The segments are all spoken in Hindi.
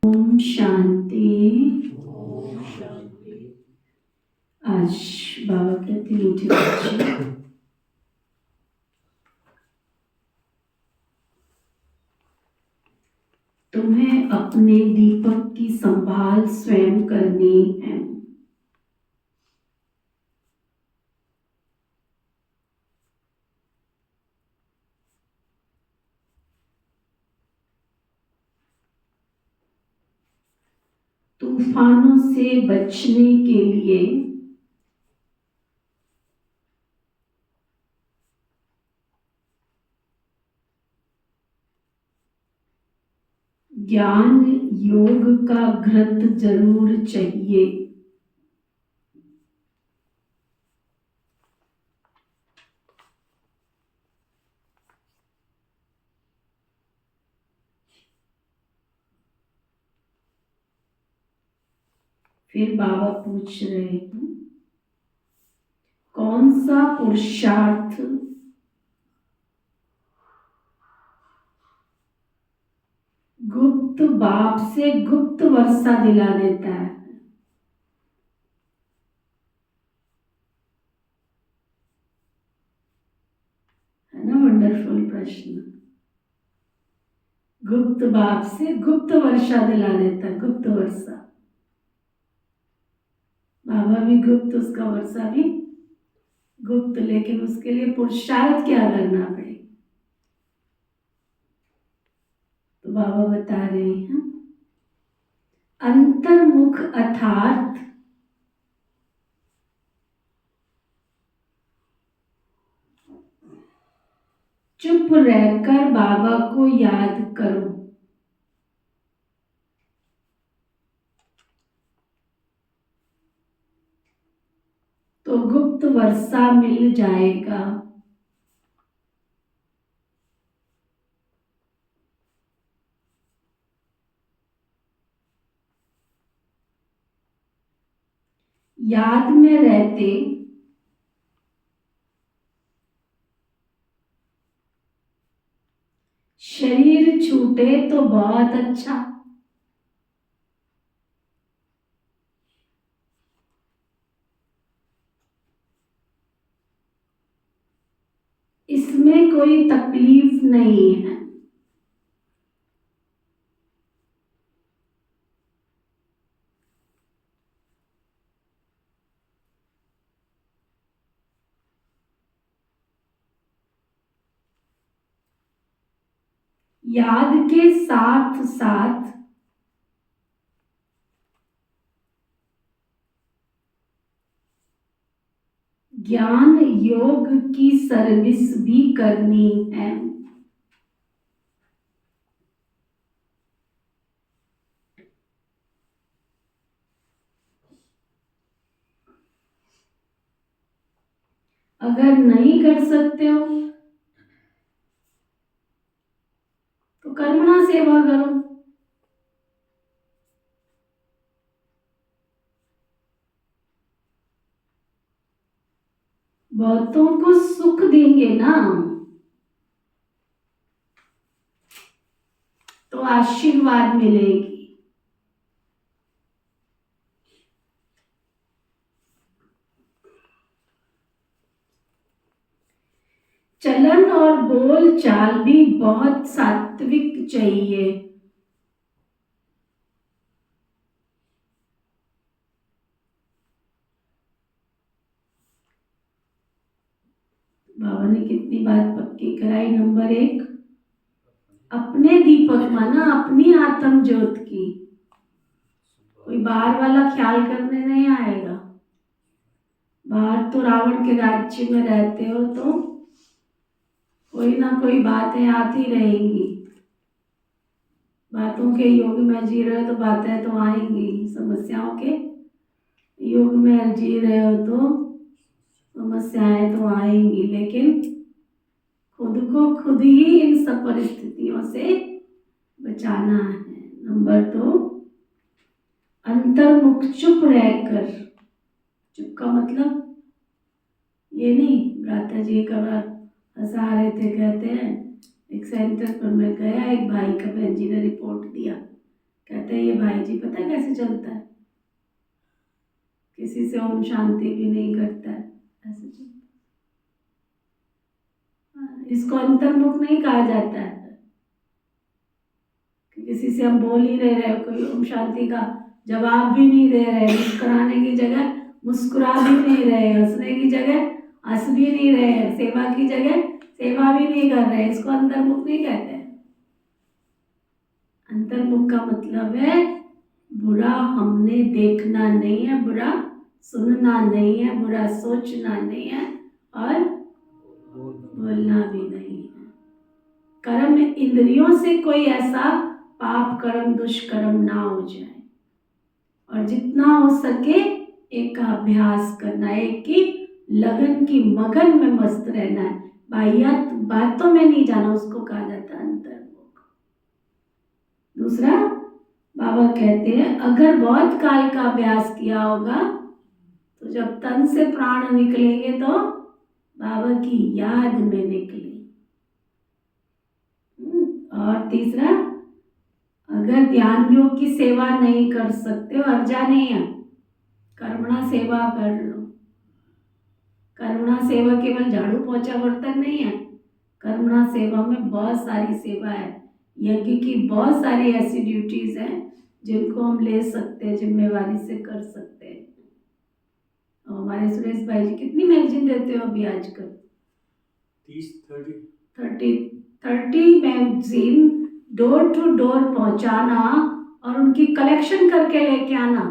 ओम शांति। आज बाबा कहते मीठे बच्चे, तुम्हें अपने दीपक की संभाल स्वयं करनी है। तूफानों से बचने के लिए ज्ञान योग का घृत जरूर चाहिए। फिर बाबा पूछ रहे हैं, कौन सा पुरुषार्थ गुप्त बाप से गुप्त वर्षा दिला देता है ना? वंडरफुल प्रश्न। गुप्त बाप से गुप्त वर्षा दिला देता, गुप्त वर्षा। बाबा भी गुप्त, उसका वर्षा भी गुप्त, लेकिन उसके लिए पुरुषार्थ क्या करना पड़ेगा। तो बाबा बता रहे हैं अंतर्मुख अर्थात चुप रहकर बाबा को याद करो, तो गुप्त वर्षा मिल जाएगा। याद में रहते शरीर छूटे तो बहुत अच्छा। इसमें कोई तकलीफ नहीं है। याद के साथ साथ ज्ञान योग की सर्विस भी करनी है। अगर नहीं कर सकते हो तो कर्मणा सेवा करो। बहुतों को सुख देंगे ना, तो आशीर्वाद मिलेगी। चलन और बोल चाल भी बहुत सात्विक चाहिए। बाबा ने कितनी बात पक्की कराई। नंबर 1, अपने दीपक माना, अपनी आत्म ज्योत की। कोई बाहर वाला ख्याल करने नहीं आएगा। बाहर तो रावण के राज्य में रहते हो तो कोई ना कोई बातें आती रहेंगी। बातों के युग में जी रहे हो तो बातें तो आएंगी। समस्याओं के युग में जी रहे हो तो समस्याएं तो आएंगी, लेकिन खुद को खुद ही इन सब परिस्थितियों से बचाना है। नंबर 2, अंतर्मुख चुप रहकर। चुप का मतलब ये नहीं, भ्राता जी एक बार हंसा रहे थे, कहते हैं एक सेंटर पर मैं गया, एक भाई का बहन जी ने रिपोर्ट दिया। कहते हैं ये भाई जी पता है कैसे चलता है, किसी से ओम शांति भी नहीं करता है, ऐसे चलता। इसको अंतर्मुख नहीं कहा जाता है। किसी से हम बोल ही नहीं रहे, कोई ओम शांति का जवाब भी नहीं दे रहे, मुस्कुराने की जगह मुस्कुरा भी नहीं रहे, हंसने की जगह हंस भी नहीं रहे, सेवा की जगह सेवा भी नहीं कर रहे, इसको अंतर्मुख नहीं कहते हैं। अंतर्मुख का मतलब है बुरा हमने देखना नहीं है, बुरा सुनना नहीं है, बुरा सोचना नहीं है और बोलना भी नहीं है। कर्म इंद्रियों से कोई ऐसा पाप कर्म दुष्कर्म ना हो जाए, और जितना हो सके एक का अभ्यास करना है, एक की लगन की मगन में मस्त रहना है, बाह्यात बातों में नहीं जाना, उसको कहा जाता है अंतर्मुख। दूसरा, बाबा कहते हैं अगर बहुत काल का अभ्यास किया होगा तो जब तन से प्राण निकलेंगे तो बाबा की याद में निकले। और तीसरा, अगर ध्यान योग की सेवा नहीं कर सकते हो, अर्जा नहीं है, कर्मणा सेवा कर लो। कर्मणा सेवा केवल झाड़ू पोछा बर्तन नहीं है, कर्मणा सेवा में बहुत सारी सेवा है। यज्ञ की बहुत सारी ऐसी ड्यूटीज हैं जिनको हम ले सकते हैं, जिम्मेवारी से कर सकते हैं। और हमारे सुरेश भाई जी कितनी मैगजीन देते हो अभी आजकल? 30 मैगजीन डोर टू डोर पहुंचाना और उनकी कलेक्शन करके लेके आना,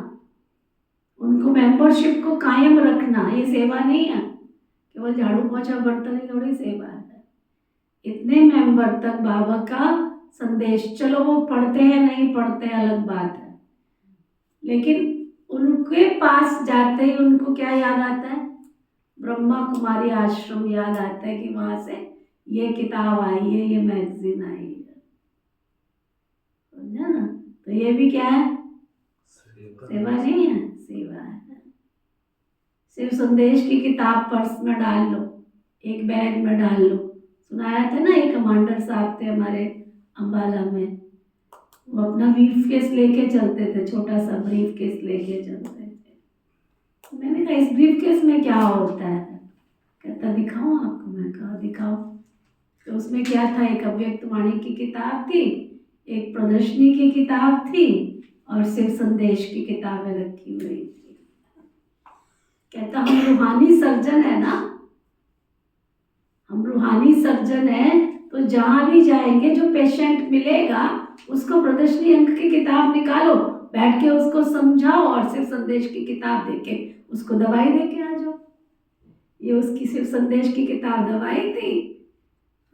उनको मेंबरशिप को कायम रखना, ये सेवा नहीं है। केवल झाड़ू पोछा बर्तन ही थोड़ी सेवा है। इतने मेंबर तक बाबा का संदेश, चलो वो पढ़ते हैं नहीं पढ़ते हैं अलग बात है, लेकिन उनके पास जाते ही उनको क्या याद आता है? ब्रह्मा कुमारी आश्रम याद आता है कि वहां से ये किताब आई है, ये मैगजीन आई है। समझा ना? तो ये भी क्या है? सेवा नहीं है, सेवा है। सिर्फ संदेश की किताब पर्स में डाल लो, एक बैग में डाल लो। सुनाया था ना, एक कमांडर साहब थे हमारे अंबाला में, वो अपना ब्रीफ केस लेके चलते थे, छोटा सा ब्रीफ केस लेके चलते थे। मैंने कहा इस ब्रीफ केस में क्या होता है? कहता दिखाऊं आपको? मैं कहा दिखाओ। तो उसमें क्या था? एक अव्यक्त वाणी की किताब थी, एक प्रदर्शनी की किताब थी और सिर्फ संदेश की किताबें रखी हुई थी। कहता हम रूहानी सर्जन है ना, हम रूहानी सर्जन है, तो जहां भी जाएंगे जो पेशेंट मिलेगा उसको प्रदर्शनी अंक की किताब निकालो, बैठ के उसको समझाओ और सिर्फ संदेश की किताब देके उसको दवाई देके आ जाओ। ये उसकी सिर्फ संदेश की किताब दवाई थी,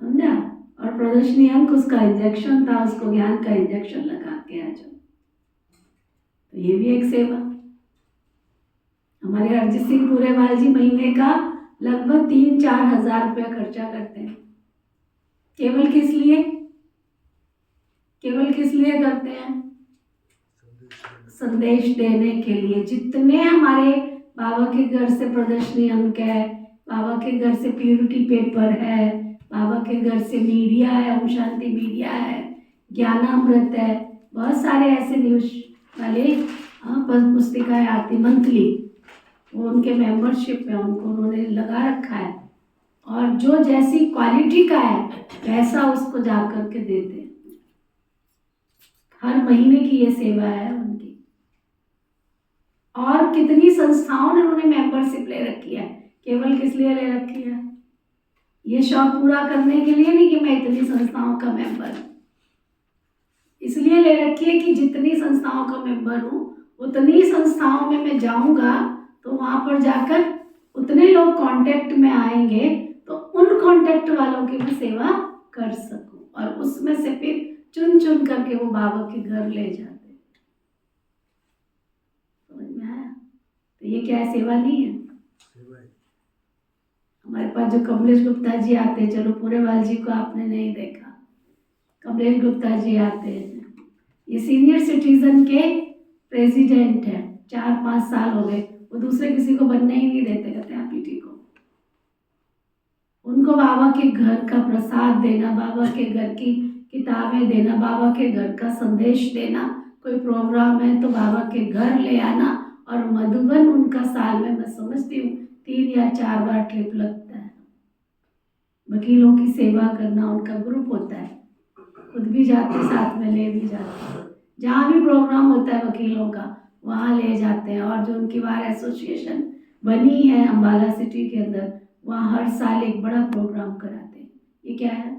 समझा? और प्रदर्शनी अंक उसका इंजेक्शन था, उसको ज्ञान का इंजेक्शन लगा के आ जाओ। तो ये भी एक सेवा। हमारे अरिजीत सिंह पूरेवाल जी महीने का लगभग 3-4 हजार रुपया खर्चा करते हैं। केवल किस लिए? केवल किस लिए करते हैं? संदेश देने के लिए। जितने हमारे बाबा के घर से प्रदर्शनी अंक है, बाबा के घर से प्यूरिटी पेपर है, बाबा के घर से मीडिया है, ओम शांति मीडिया है, ज्ञानामृत है, बहुत सारे ऐसे न्यूज वाले पुस्तिकाएं आती मंथली, वो उनके मेंबरशिप में उनको उन्होंने लगा रखा है, और जो जैसी क्वालिटी का है वैसा उसको जा करके देते हैं। हर महीने की ये सेवा है उनकी। और कितनी संस्थाओं ने उन्होंने मेंबरशिप ले रखी है। केवल किस लिए ले रखी है? ये शौक पूरा करने के लिए नहीं कि मैं इतनी संस्थाओं का मेंबर हूं, इसलिए ले रखी है कि जितनी संस्थाओं का मेंबर हूं उतनी संस्थाओं में मैं जाऊंगा तो वहां पर जाकर उतने लोग कांटेक्ट में आएंगे, तो उन कांटेक्ट वालों की मैं सेवा कर सकूं, और उसमें से फिर चुन चुन करके वो बाबा के घर ले जाते। समझ में आया? तो ये क्या है? सेवा नहीं है? हमारे पास जो कमलेश गुप्ता जी आते हैं, चलो पूरेवाल जी को आपने नहीं देखा, कमलेश गुप्ता जी आते हैं, ये सीनियर सिटीजन के प्रेसिडेंट है, 4-5 साल हो गए, वो दूसरे किसी को बनने ही नहीं देते, कहते हैं पीटी को। उनको बाबा के घर का प्रसाद देना, बाबा के घर की किताबें देना, बाबा के घर का संदेश देना, कोई प्रोग्राम है तो बाबा के घर ले आना, और मधुबन उनका साल में मैं समझती हूँ 3 या 4 बार ट्रिप लगता है। वकीलों की सेवा करना, उनका ग्रुप होता है, खुद भी जाते, साथ में ले भी जाते, जहाँ भी प्रोग्राम होता है वकीलों का वहाँ ले जाते हैं। और जो उनकी बार एसोसिएशन बनी है अम्बाला सिटी के अंदर, वहाँ हर साल एक बड़ा प्रोग्राम कराते हैं। ये क्या है?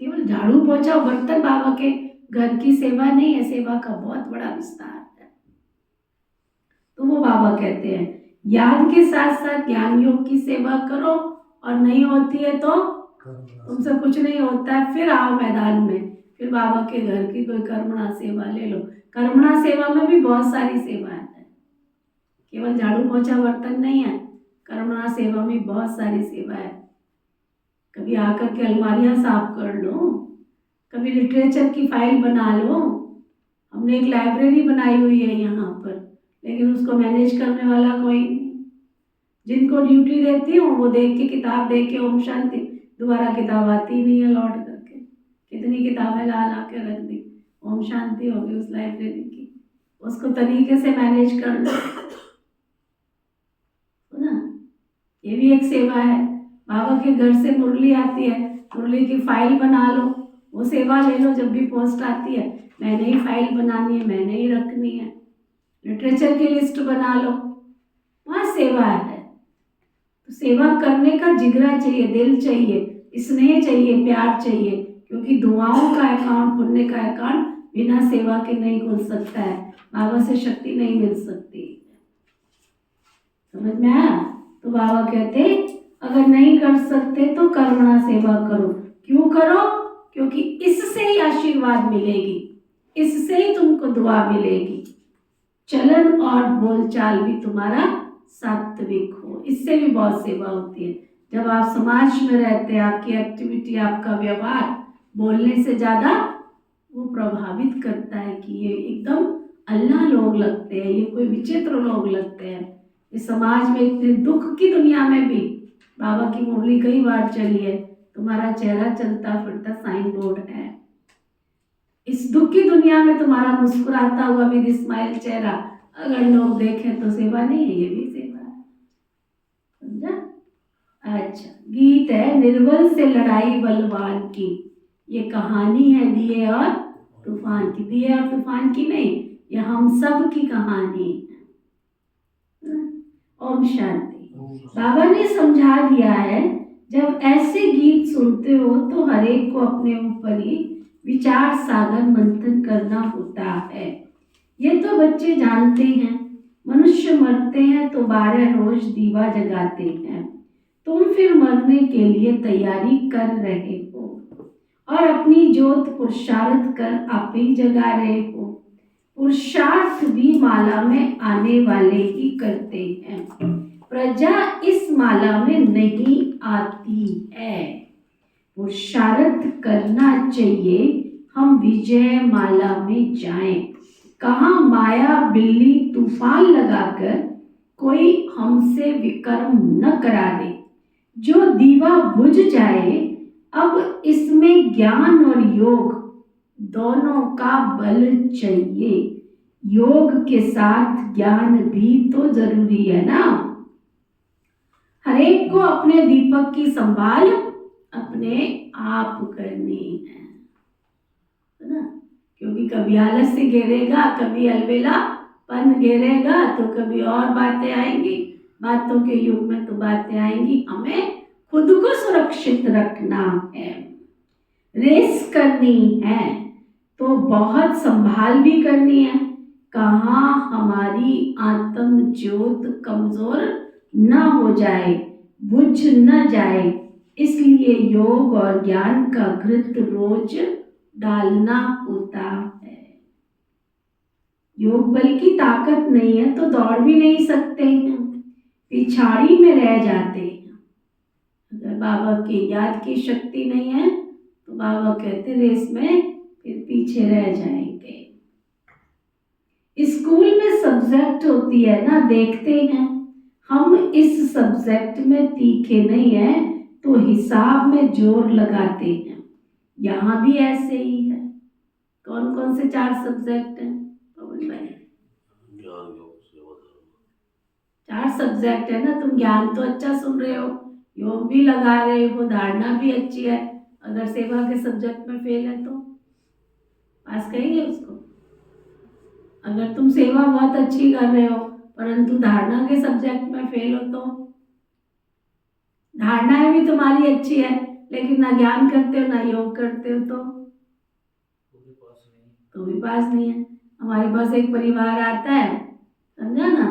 केवल झाड़ू पोछा बर्तन बाबा के घर की सेवा नहीं है, सेवा का बहुत बड़ा विस्तार है। तो वो बाबा कहते हैं याद के साथ साथ ज्ञान योग की सेवा करो, और नहीं होती है तो तुमसे कुछ नहीं होता है, फिर आओ मैदान में, फिर बाबा के घर की कोई कर्मणा सेवा ले लो। कर्मणा सेवा में भी बहुत सारी सेवाएं हैं, केवल झाड़ू पोछा बर्तन नहीं है, कर्मणा सेवा में बहुत सारी सेवाएं है। कभी आकर के अलमारियां साफ कर लो, कभी लिटरेचर की फाइल बना लो। हमने एक लाइब्रेरी बनाई हुई है यहाँ पर, लेकिन उसको मैनेज करने वाला कोई नहीं। जिनको ड्यूटी रहती हूँ वो देख के किताब देख के ओम शांति, दोबारा किताब आती नहीं है लौट करके, कितनी किताबें ला ला के रख दी, ओम शांति हो गई उस लाइब्रेरी की, उसको तरीके से मैनेज कर लो ना। ये भी एक सेवा है। बाबा के घर से मुरली आती है, मुरली की फाइल बना लो, वो सेवा ले लो, जब भी पोस्ट आती है मैंने ही फाइल बनानी है, मैंने ही रखनी है। लिटरेचर की लिस्ट बना लो, वहाँ सेवा है। तो सेवा करने का जिगरा चाहिए, दिल चाहिए, स्नेह चाहिए, प्यार चाहिए, क्योंकि दुआओं का अकाउंट, पुण्य का अकाउंट बिना सेवा के नहीं खुल सकता है। बाबा से शक्ति नहीं मिल सकती। समझ में आया? तो बाबा कहते अगर नहीं कर सकते तो करुणा सेवा करो। क्यों करो? क्योंकि इससे ही आशीर्वाद मिलेगी, इससे ही तुमको दुआ मिलेगी। चलन और बोलचाल भी तुम्हारा सात्विक हो, इससे भी बहुत सेवा होती है। जब आप समाज में रहते हैं, आपकी एक्टिविटी, आपका व्यवहार बोलने से ज्यादा वो प्रभावित करता है कि ये एकदम अल्लाह लोग लगते हैं, ये कोई विचित्र लोग लगते हैं। इस समाज में इतने दुख की दुनिया में भी बाबा की मुरली कई बार चली है, तुम्हारा चेहरा चलता फिरता साइन बोर्ड है। इस दुख की दुनिया में तुम्हारा मुस्कुराता हुआ भी स्माइल चेहरा अगर लोग देखें तो सेवा नहीं है, ये भी सेवा है। समझा? अच्छा, गीत है निर्बल से लड़ाई बलवान की। ये कहानी है दिए और तूफान की। दिए और तूफान की नहीं, ये हम सब की कहानी है। ओम शांति। बाबा ने समझा दिया है, जब ऐसे गीत सुनते हो तो हर एक को अपने ऊपर ही विचार सागर मंथन करना होता है। ये तो बच्चे जानते हैं। मनुष्य मरते हैं तो 12 रोज दीवा जगाते हैं। तुम फिर मरने के लिए तैयारी कर रहे हो और अपनी ज्योत पुरुषार्थ कर आप ही जगा रहे हो। पुरुषार्थ भी माला में आने वाले ही करते हैं, प्रजा इस माला में नहीं आती है। पुरुषार्थ करना चाहिए, हम विजय माला में जाएं। कहाँ माया बिल्ली तूफान लगाकर कोई हमसे विकर्म न करा दे। जो दीवा बुझ जाए, अब इसमें ज्ञान और योग दोनों का बल चाहिए। योग के साथ ज्ञान भी तो जरूरी है ना। हर एक को अपने दीपक की संभाल अपने आप करनी है ना। क्योंकि कभी आलस से घेरेगा, कभी अलबेलापन घेरेगा, तो कभी और बातें आएंगी। बातों के युग में तो बातें आएंगी। हमें खुद को सुरक्षित रखना है। रेस करनी है तो बहुत संभाल भी करनी है। कहाँ हमारी आत्म ज्योत कमजोर न हो जाए, बुझ न जाए, इसलिए योग और ज्ञान का घृत रोज डालना होता है। योग बल की ताकत नहीं है तो दौड़ भी नहीं सकते हैं, पिछाड़ी में रह जाते हैं। अगर बाबा की याद की शक्ति नहीं है तो बाबा कहते रेस में फिर पीछे रह जाएंगे। स्कूल में सब्जेक्ट होती है ना, देखते हैं हम इस सब्जेक्ट में तीखे नहीं है तो हिसाब में जोर लगाते हैं। यहाँ भी ऐसे ही है। कौन कौन से 4 सब्जेक्ट हैं पवन भाई? 4 सब्जेक्ट है ना। तुम ज्ञान तो अच्छा सुन रहे हो, योग भी लगा रहे हो, धारणा भी अच्छी है। अगर सेवा के सब्जेक्ट में फेल है तो पास करेंगे उसको? अगर तुम सेवा बहुत अच्छी कर रहे हो परंतु धारणा के सब्जेक्ट में फेल हो तो? धारणाएं भी तुम्हारी अच्छी है लेकिन ना ज्ञान करते हो ना योग करते हो तो भी पास नहीं है। हमारे पास एक परिवार आता है, समझा ना,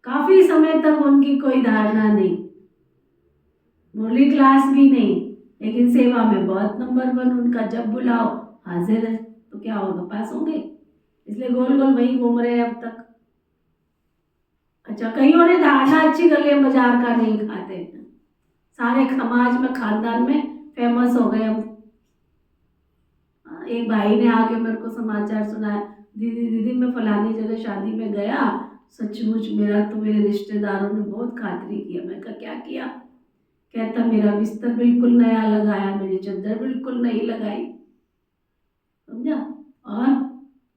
काफी समय तक उनकी कोई धारणा नहीं, मुरली क्लास भी नहीं, लेकिन सेवा में बहुत नंबर 1 उनका। जब बुलाओ हाजिर है, तो क्या होगा? पास होंगे? इसलिए गोल गोल वही घूम रहे हैं अब तक। अच्छा, कईयों ने धारणा अच्छी कर लिया, बाजार का नहीं खाते, सारे समाज में खानदान में फेमस हो गए हम। एक भाई ने आके मेरे को समाचार सुनाया, दीदी दीदी मैं फलानी जगह शादी में गया, सचमुच मेरा तो मेरे रिश्तेदारों ने बहुत खातिरी किया। मैं कहा क्या किया? कहता मेरा बिस्तर बिल्कुल नया लगाया, मेरी चादर बिल्कुल नई लगाई, समझा, और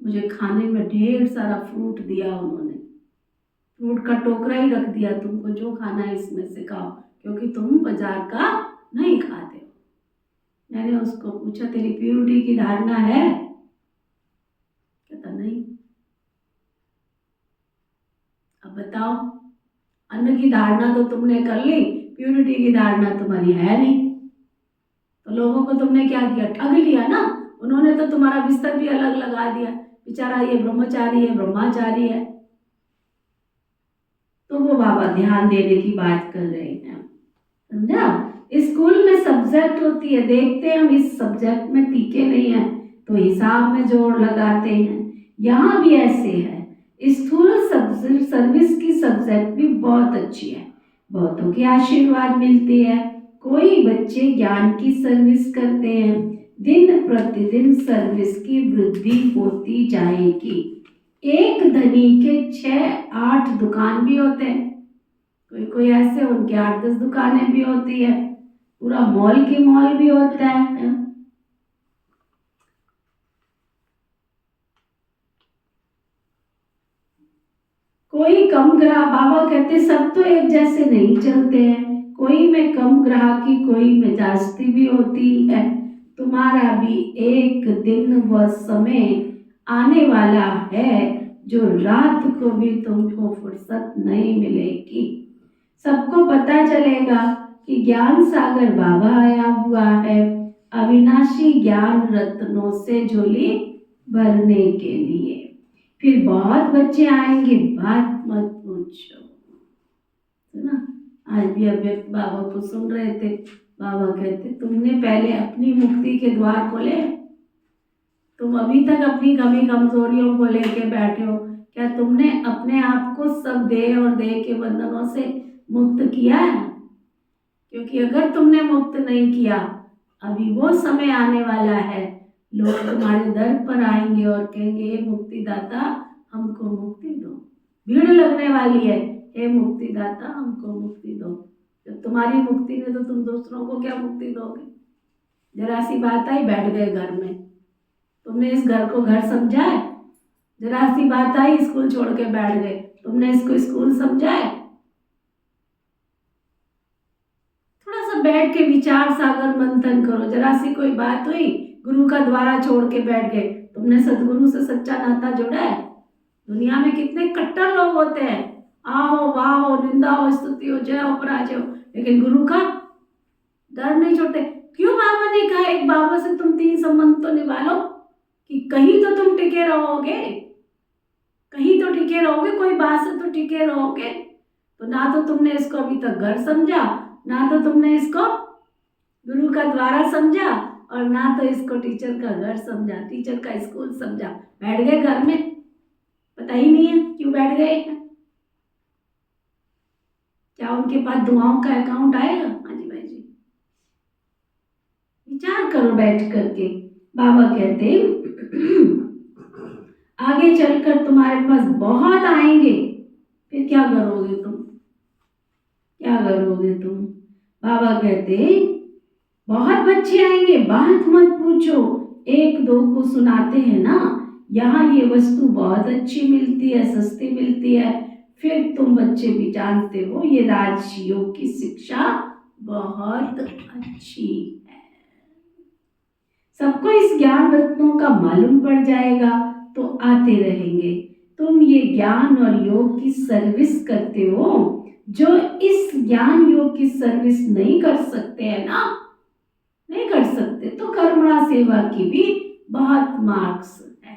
मुझे खाने में ढेर सारा फ्रूट दिया उन्होंने। फ्रूट का टोकरा ही रख दिया, तुमको जो खाना है इसमें से खाओ, क्योंकि तुम बाजार का नहीं खाते हो। मैंने उसको पूछा तेरी प्यूरिटी की धारणा है? कहता नहीं। अब बताओ, अन्न की धारणा तो तुमने कर ली, प्यूरिटी की धारणा तुम्हारी है नहीं, तो लोगों को तुमने क्या किया? ठग लिया ना। उन्होंने तो तुम्हारा बिस्तर भी अलग लगा दिया, बेचारा ये ब्रह्मचारी है, ब्रह्माचारी है। तो वो बाबा ध्यान देने की बात कर रहे हैं, समझा? स्कूल में सब्जेक्ट होती है, देखते हैं हम इस सब्जेक्ट में टीके नहीं है तो हिसाब में जोड़ लगाते हैं। यहाँ भी ऐसे है, स्थूल सर्विस की सब्जेक्ट भी बहुत अच्छी है, बहुतों के आशीर्वाद मिलते हैं। कोई बच्चे ज्ञान की सर्विस करते हैं, दिन प्रतिदिन सर्विस की वृद्धि होती जाएगी। एक धनी के 6-8 दुकान भी होते हैं, कोई कोई ऐसे उनके 8-10 दुकानें भी होती है, पूरा मॉल की मॉल भी होता है। कोई कम ग्राहक, बाबा कहते सब तो एक जैसे नहीं चलते हैं, कोई में कम ग्राहकी, कोई में जास्ती भी होती है। तुम्हारा भी एक दिन व समय आने वाला है जो रात को भी तुमको फुर्सत नहीं मिलेगी। सबको पता चलेगा कि ज्ञान सागर बाबा आया हुआ है, अविनाशी ज्ञान रत्नों से झोली भरने के लिए। फिर बहुत बच्चे आएंगे, बात मत पूछो, है ना? आज भी अव्यक्त बाबा को सुन रहे थे, बाबा कहते तुमने पहले अपनी मुक्ति के द्वार खोले, तुम अभी तक अपनी कमी कमजोरियों को लेके बैठे हो। क्या तुमने अपने आप को सब देह और देह के बंधनों से मुक्त किया है? क्योंकि अगर तुमने मुक्त नहीं किया, अभी वो समय आने वाला है, लोग तुम्हारे दर पर आएंगे और कहेंगे हे मुक्तिदाता हमको मुक्ति दो। भीड़ लगने वाली है, हे मुक्तिदाता हमको मुक्ति दो। जब तुम्हारी मुक्ति ने तो तुम दूसरों को क्या मुक्ति दोगे? जरा सी बात आई, बैठ गए घर में। तुमने इस घर को घर समझा है? जरा सी बात आई, स्कूल छोड़ के बैठ गए। तुमने इसको स्कूल समझा है? थोड़ा सा बैठ के विचार सागर मंथन करो। जरा सी कोई बात हुई, गुरु का द्वारा छोड़ के बैठ गए। तुमने सदगुरु से सच्चा नाता जोड़ा है? दुनिया में कितने कट्टर लोग होते हैं, आओ वाह हो, निंदा हो, स्तुति हो, जय हो, पराजय हो, लेकिन गुरु का डर नहीं छोड़ते। क्यों बाबा ने कहा एक बाबा से तुम 3 संबंध तो निभा लो, कि कहीं तो तुम टिके रहोगे, कहीं तो टिके रहोगे, कोई बात से तो टिके रहोगे। तो ना तो तुमने इसको अभी तक घर समझा, ना तो तुमने इसको गुरु का द्वारा समझा, और ना तो इसको टीचर का घर समझा, टीचर का स्कूल समझा। बैठ गए घर में, पता ही नहीं है क्यों बैठ गए। क्या उनके पास दुआओं का अकाउंट आएगा? हाँ जी भाई जी, विचार करो बैठ करके। बाबा कहते आगे चलकर तुम्हारे पास बहुत आएंगे, फिर क्या करोगे तुम? क्या करोगे तुम? बाबा कहते बहुत बच्चे आएंगे, बात मत पूछो, 1-2 को सुनाते हैं ना, यहाँ ये वस्तु बहुत अच्छी मिलती है, सस्ती मिलती है। फिर तुम बच्चे भी जानते हो ये राजयोग की शिक्षा बहुत अच्छी है। सबको इस ज्ञान रत्नों का मालूम पड़ जाएगा तो आते रहेंगे। तुम ये ज्ञान और योग की सर्विस करते हो, जो इस ज्ञान योग की सर्विस नहीं कर सकते हैं ना, नहीं कर सकते, तो कर्मणा सेवा की भी बहुत मार्क्स है।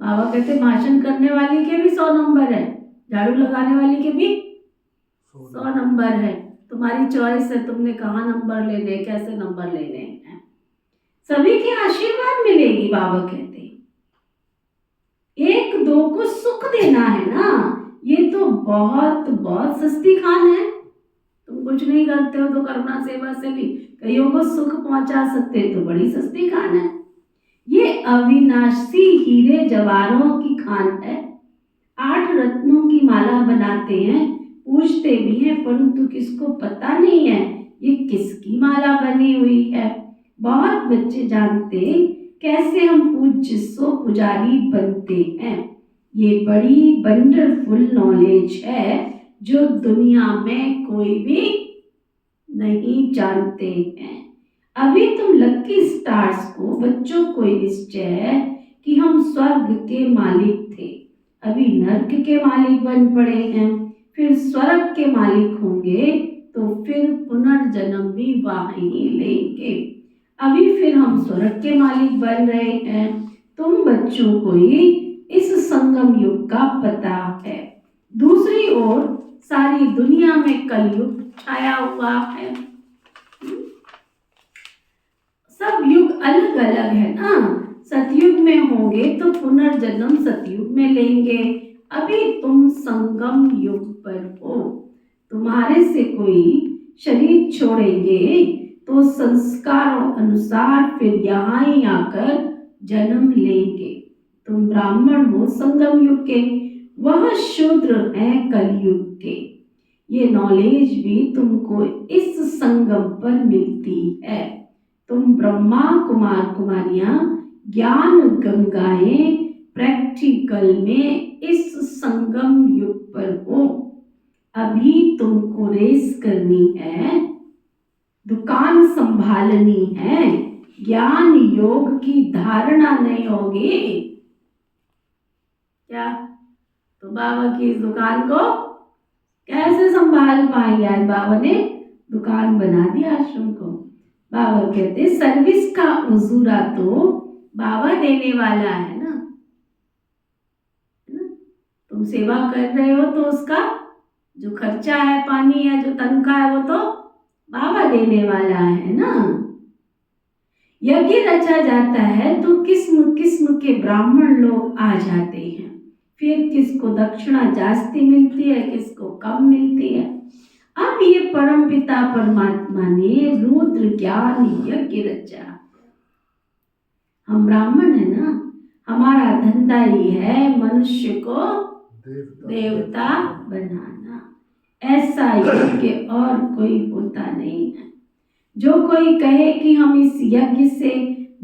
बाबा कहते भाषण करने वाली के भी 100 नंबर है, झाड़ू लगाने वाली के भी 100 नंबर है। तुम्हारी चॉइस है, तुमने कहाँ नंबर लेने, कैसे नंबर लेने हैं। सभी के आशीर्वाद मिलेगी। बाबा कहते 1-2 को सुख देना है ना, ये तो बहुत बहुत सस्ती खान है। तुम कुछ नहीं करते हो तो करुणा सेवा से भी कईयों को सुख पहुंचा सकते, तो बड़ी सस्ती खान है। ये अविनाशी हीरे जवाहरों की खान है। 8 रत्नों की माला बनाते हैं, पूछते भी हैं, परंतु किसको पता नहीं है ये किसकी माला बनी हुई है। बहुत बच्चे जानते कैसे हम पूज्य सो पुजारी बनते हैं। ये बड़ी वंडरफुल नॉलेज है जो दुनिया में कोई भी नहीं जानते हैं। अभी तुम लकी स्टार्स को बच्चों को निश्चय है कि हम स्वर्ग के मालिक थे, अभी नर्क के मालिक बन पड़े हैं, फिर स्वर्ग के मालिक होंगे तो फिर पुनर्जन्म भी वहीं ही लेंगे। अभी फिर हम स्वर्ग के मालिक बन रहे हैं। तुम बच्चों को ही इस संगम युग का पता है। दूसरी ओर सारी दुनिया में कलयुग छाया हुआ है। सब युग अलग अलग है ना। सतयुग में होंगे तो पुनर्जन्म सतयुग में लेंगे। अभी तुम संगम युग पर हो। तुम्हारे से कोई शरीर छोड़ेंगे तो संस्कारों अनुसार फिर यहाँ ही आकर जन्म लेंगे। तुम ब्राह्मण हो संगम युग के, वह शूद्र है कलयुग के। ये नॉलेज भी तुमको इस संगम पर मिलती है। तुम ब्रह्मा कुमार कुमारियां ज्ञान गंगाएं प्रैक्टिकल में इस संगम युग पर हो। अभी तुमको रेस करनी है, दुकान संभालनी है, ज्ञान योग की धारणा नहीं होगी क्या तो बाबा की इस दुकान को कैसे संभाल पाएंगे। आज बाबा ने दुकान बना दी आश्रम को। बाबा कहते सर्विस का उजूरा तो बाबा देने वाला है ना। तुम सेवा कर रहे हो तो उसका जो खर्चा है, पानी है, जो तनख्वाह है, वो तो बाबा देने वाला है ना। यज्ञ रचा जाता है तो किस्म किस्म के ब्राह्मण लोग आ जाते हैं। फिर किसको दक्षिणा जास्ती मिलती है, किसको कम मिलती है। अब ये परम पिता परमात्मा ने रुद्र ज्ञान यज्ञ रचा। हम ब्राह्मण है ना, हमारा धंधा ही है मनुष्य को देवता बनाना। ऐसा यज्ञ और कोई होता नहीं है। जो कोई कहे कि हम इस यज्ञ से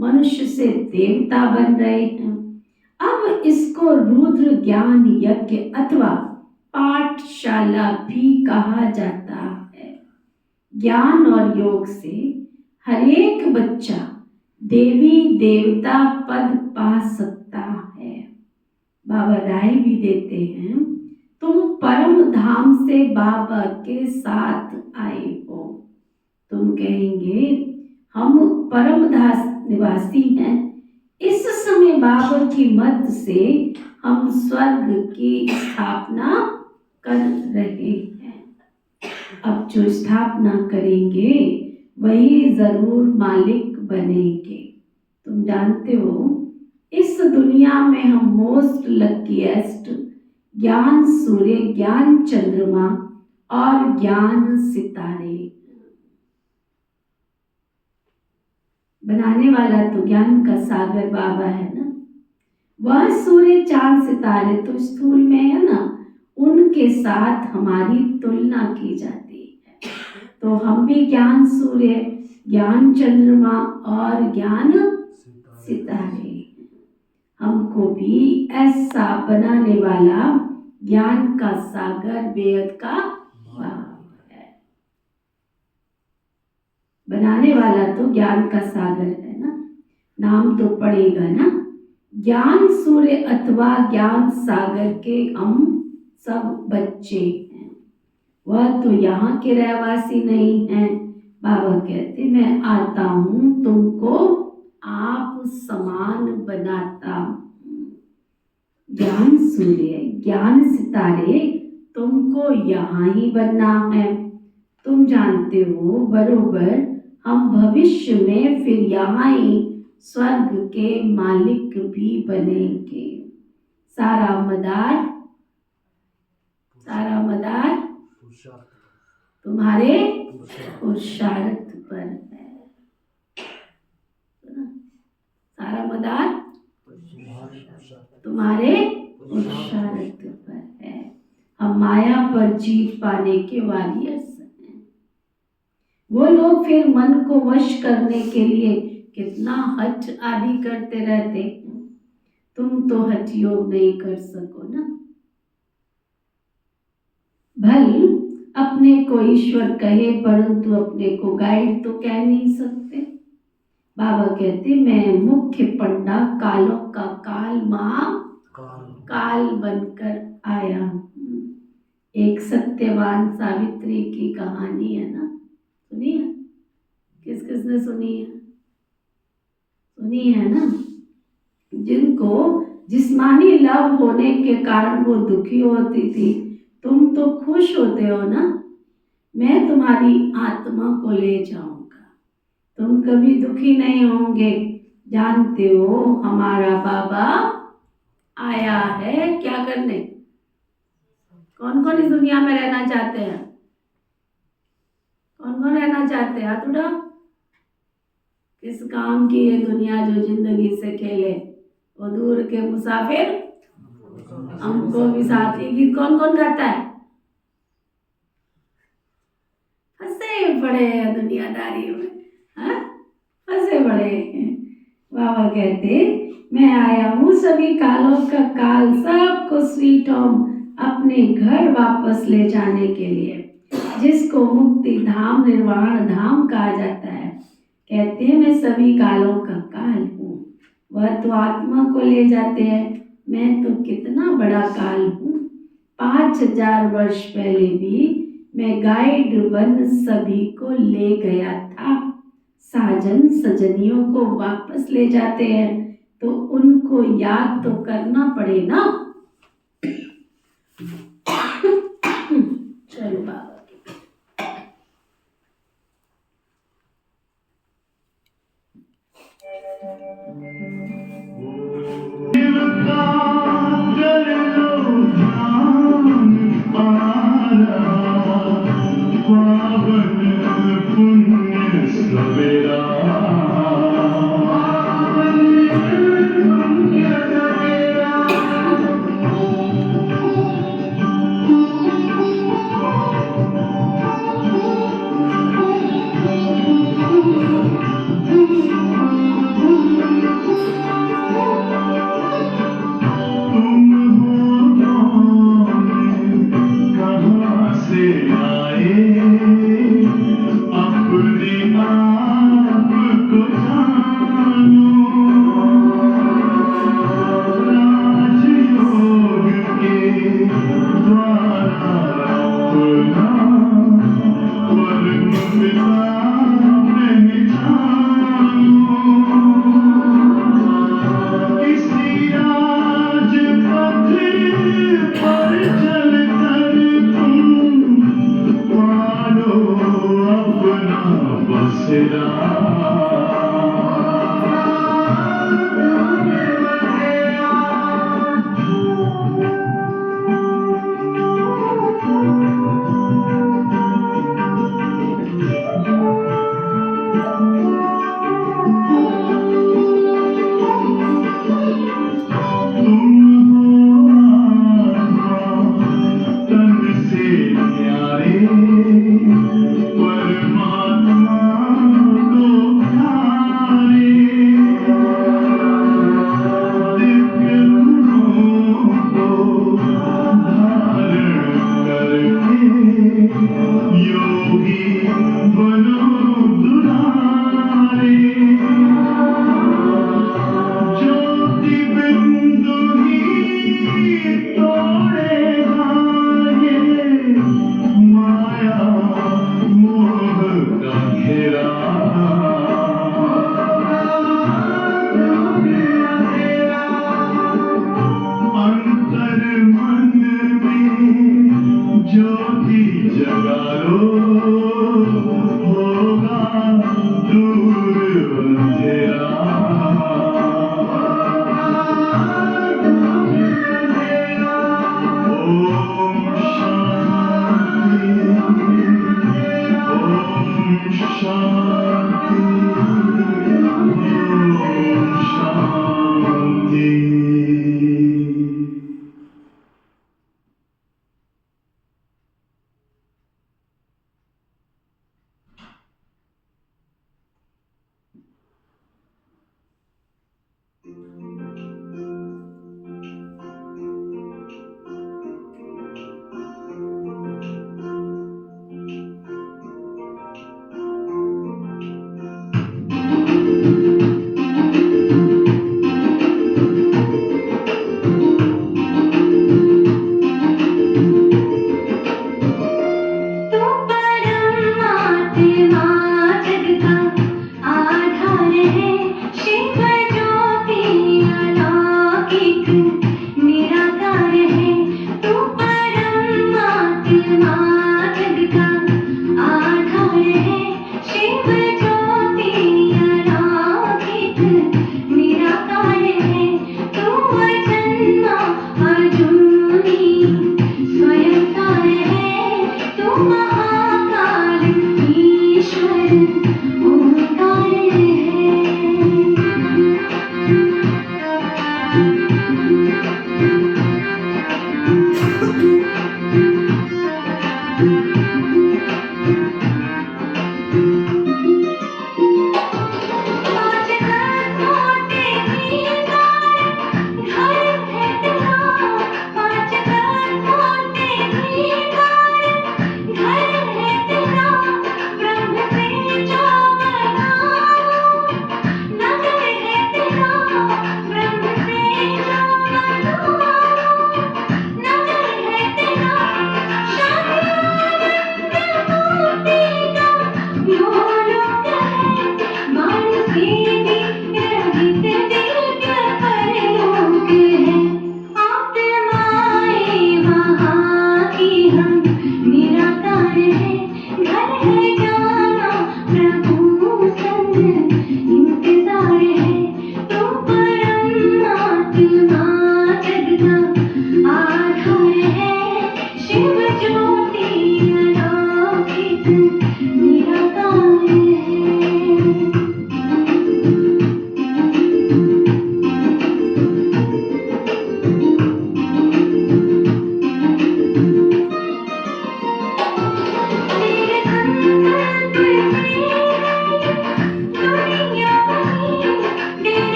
मनुष्य से देवता बन रहे हैं, अब इसको रुद्र ज्ञान यज्ञ अथवा पाठशाला भी कहा जाता है। ज्ञान और योग से हर एक बच्चा देवी देवता पद पा सकता है। बाबा राय भी देते हैं, तुम परम धाम से बाबा के साथ आए हो। तुम कहेंगे हम परम धाम निवासी हैं। इस समय बाबा की मदद से हम स्वर्ग की स्थापना कर रहे हैं। अब जो स्थापना करेंगे वही जरूर मालिक बनेंगे। तुम जानते हो इस दुनिया में हम मोस्ट लकीएस्ट ज्ञान सूर्य, ज्ञान चंद्रमा और ज्ञान सितारे। बनाने वाला तो ज्ञान का सागर बाबा है ना। वह सूर्य चांद सितारे तो स्थूल में है ना, उनके साथ हमारी तुलना की जाती है। तो हम भी ज्ञान सूर्य, ज्ञान चंद्रमा और ज्ञान सितारे। हमको भी ऐसा बनाने वाला ज्ञान का सागर बेहद का बाप है। बनाने वाला तो ज्ञान का सागर है ना, नाम तो पड़ेगा ना। ज्ञान सूर्य अथवा ज्ञान सागर के हम सब बच्चे हैं। वह तो यहाँ के रहवासी नहीं हैं। बाबा कहते मैं आता हूँ तुमको आप समान बनाता हूँ। ज्ञान सूर्य, ज्ञान सितारे, तुमको यहाँ ही बनना है। तुम जानते हो बरोबर हम भविष्य में फिर यहाँ ही स्वर्ग के मालिक भी बनेंगे। सारा मदार तुम्हारे पुरुषार्थ पर है। सारा मदार तुम्हारे पुरुषार्थ पर है। हम माया पर जीत पाने के वॉरियर्स हैं। वो लोग फिर मन को वश करने के लिए कितना हठ आदि करते रहते हैं। तुम तो हठ योग नहीं कर सको ना। भल अपने को ईश्वर कहे परंतु अपने को गाइड तो कह नहीं सकते। बाबा कहते मैं मुख्य पंडा कालों का काल काल बनकर आया हूँ। एक सत्यवान सावित्री की कहानी है ना, सुनी है? किस किसने सुनी है? सुनी है ना? जिनको जिस्मानी लाभ होने के कारण वो दुखी होती थी, तुम तो खुश होते हो ना, मैं तुम्हारी आत्मा को ले जाऊंगा, तुम कभी दुखी नहीं होंगे। जानते हो हमारा बाबा आया है क्या करने? कौन कौन इस दुनिया में रहना चाहते हैं? कौन कौन रहना चाहते हैं? हाथ उठाओ। किस काम की ये दुनिया जो जिंदगी से खेले, वो दूर के मुसाफिर हमको भी साथ। ये गीत कौन कौन गाता है? फंसे पड़े हैं दुनियादारी में, हाँ? फंसे पड़े हैं। बाबा कहते मैं आया हूँ सभी कालों का काल, सबको स्वीट होम अपने घर वापस ले जाने के लिए, जिसको मुक्ति धाम निर्वाण धाम कहा जाता है। कहते हैं मैं सभी कालों का काल हूँ, वह तो आत्मा को ले जाते हैं, मैं तो कितना बड़ा काल हूँ। 5000 वर्ष पहले भी मैं गाइड बन सभी को ले गया था। साजन सजनियों को वापस ले जाते हैं तो उनको याद तो करना पड़े ना। चलो बाबा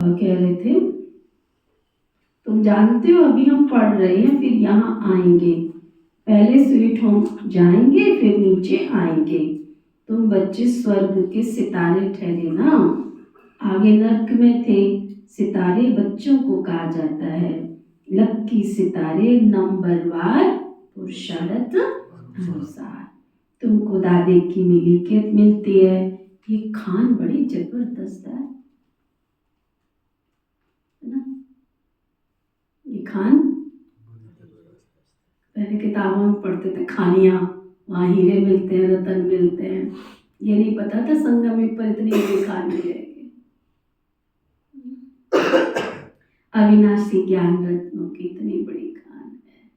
और कह रहे थे तुम जानते हो अभी हम पढ़ रहे हैं, फिर यहाँ आएंगे, पहले स्वीट होम जाएंगे फिर नीचे आएंगे। तुम बच्चे स्वर्ग के सितारे ठहरे ना, आगे नर्क में थे। सितारे बच्चों को कहा जाता है, लक्की सितारे नंबरवार पुरुषार्थ अनुसार। तुमको दादे की मिलीकियत मिलती है। ये खान बड़ी जबरदस्त है ना। ये खान पहले किताबों में पढ़ते थे, खानियां वहाँ हीरे मिलते हैं, रतन मिलते हैं। ये नहीं पता था संगम पर इतनी बड़ी खान मिलेगी। अविनाशी ज्ञान रत्नों की इतनी बड़ी खान है।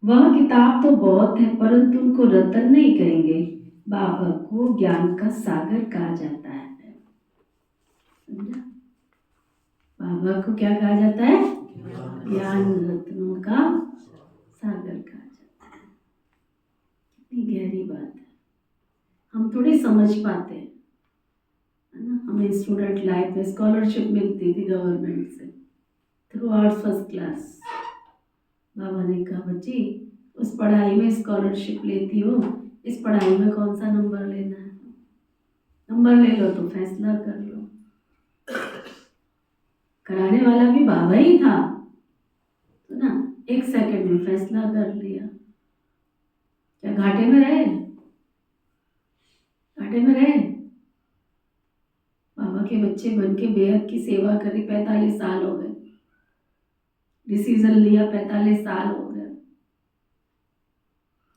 वह किताब तो बहुत है, परंतु उनको रतन नहीं कहेंगे। बाबा को ज्ञान का सागर कहा जाता है। समझा? बाबा को क्या कहा जाता है? ज्ञान रत्नों का सागर कहा जाता है। कितनी गहरी बात है, हम थोड़ी समझ पाते हैं, है ना। हमें स्टूडेंट लाइफ में स्कॉलरशिप मिलती थी गवर्नमेंट से थ्रू आउट फर्स्ट क्लास। बाबा ने कहा बच्ची उस पढ़ाई में स्कॉलरशिप लेती हो, इस पढ़ाई में कौन सा नंबर लेना है? नंबर ले लो तो फैसला कर लो। कराने वाला भी बाबा ही था, तो ना 1 सेकंड में फैसला कर लिया। क्या घाटे में रहे? घाटे में रहे? बाबा के बच्चे बन के बेहद की सेवा करी, 45 साल हो गए। डिसीजन लिया, 45 साल हो गए।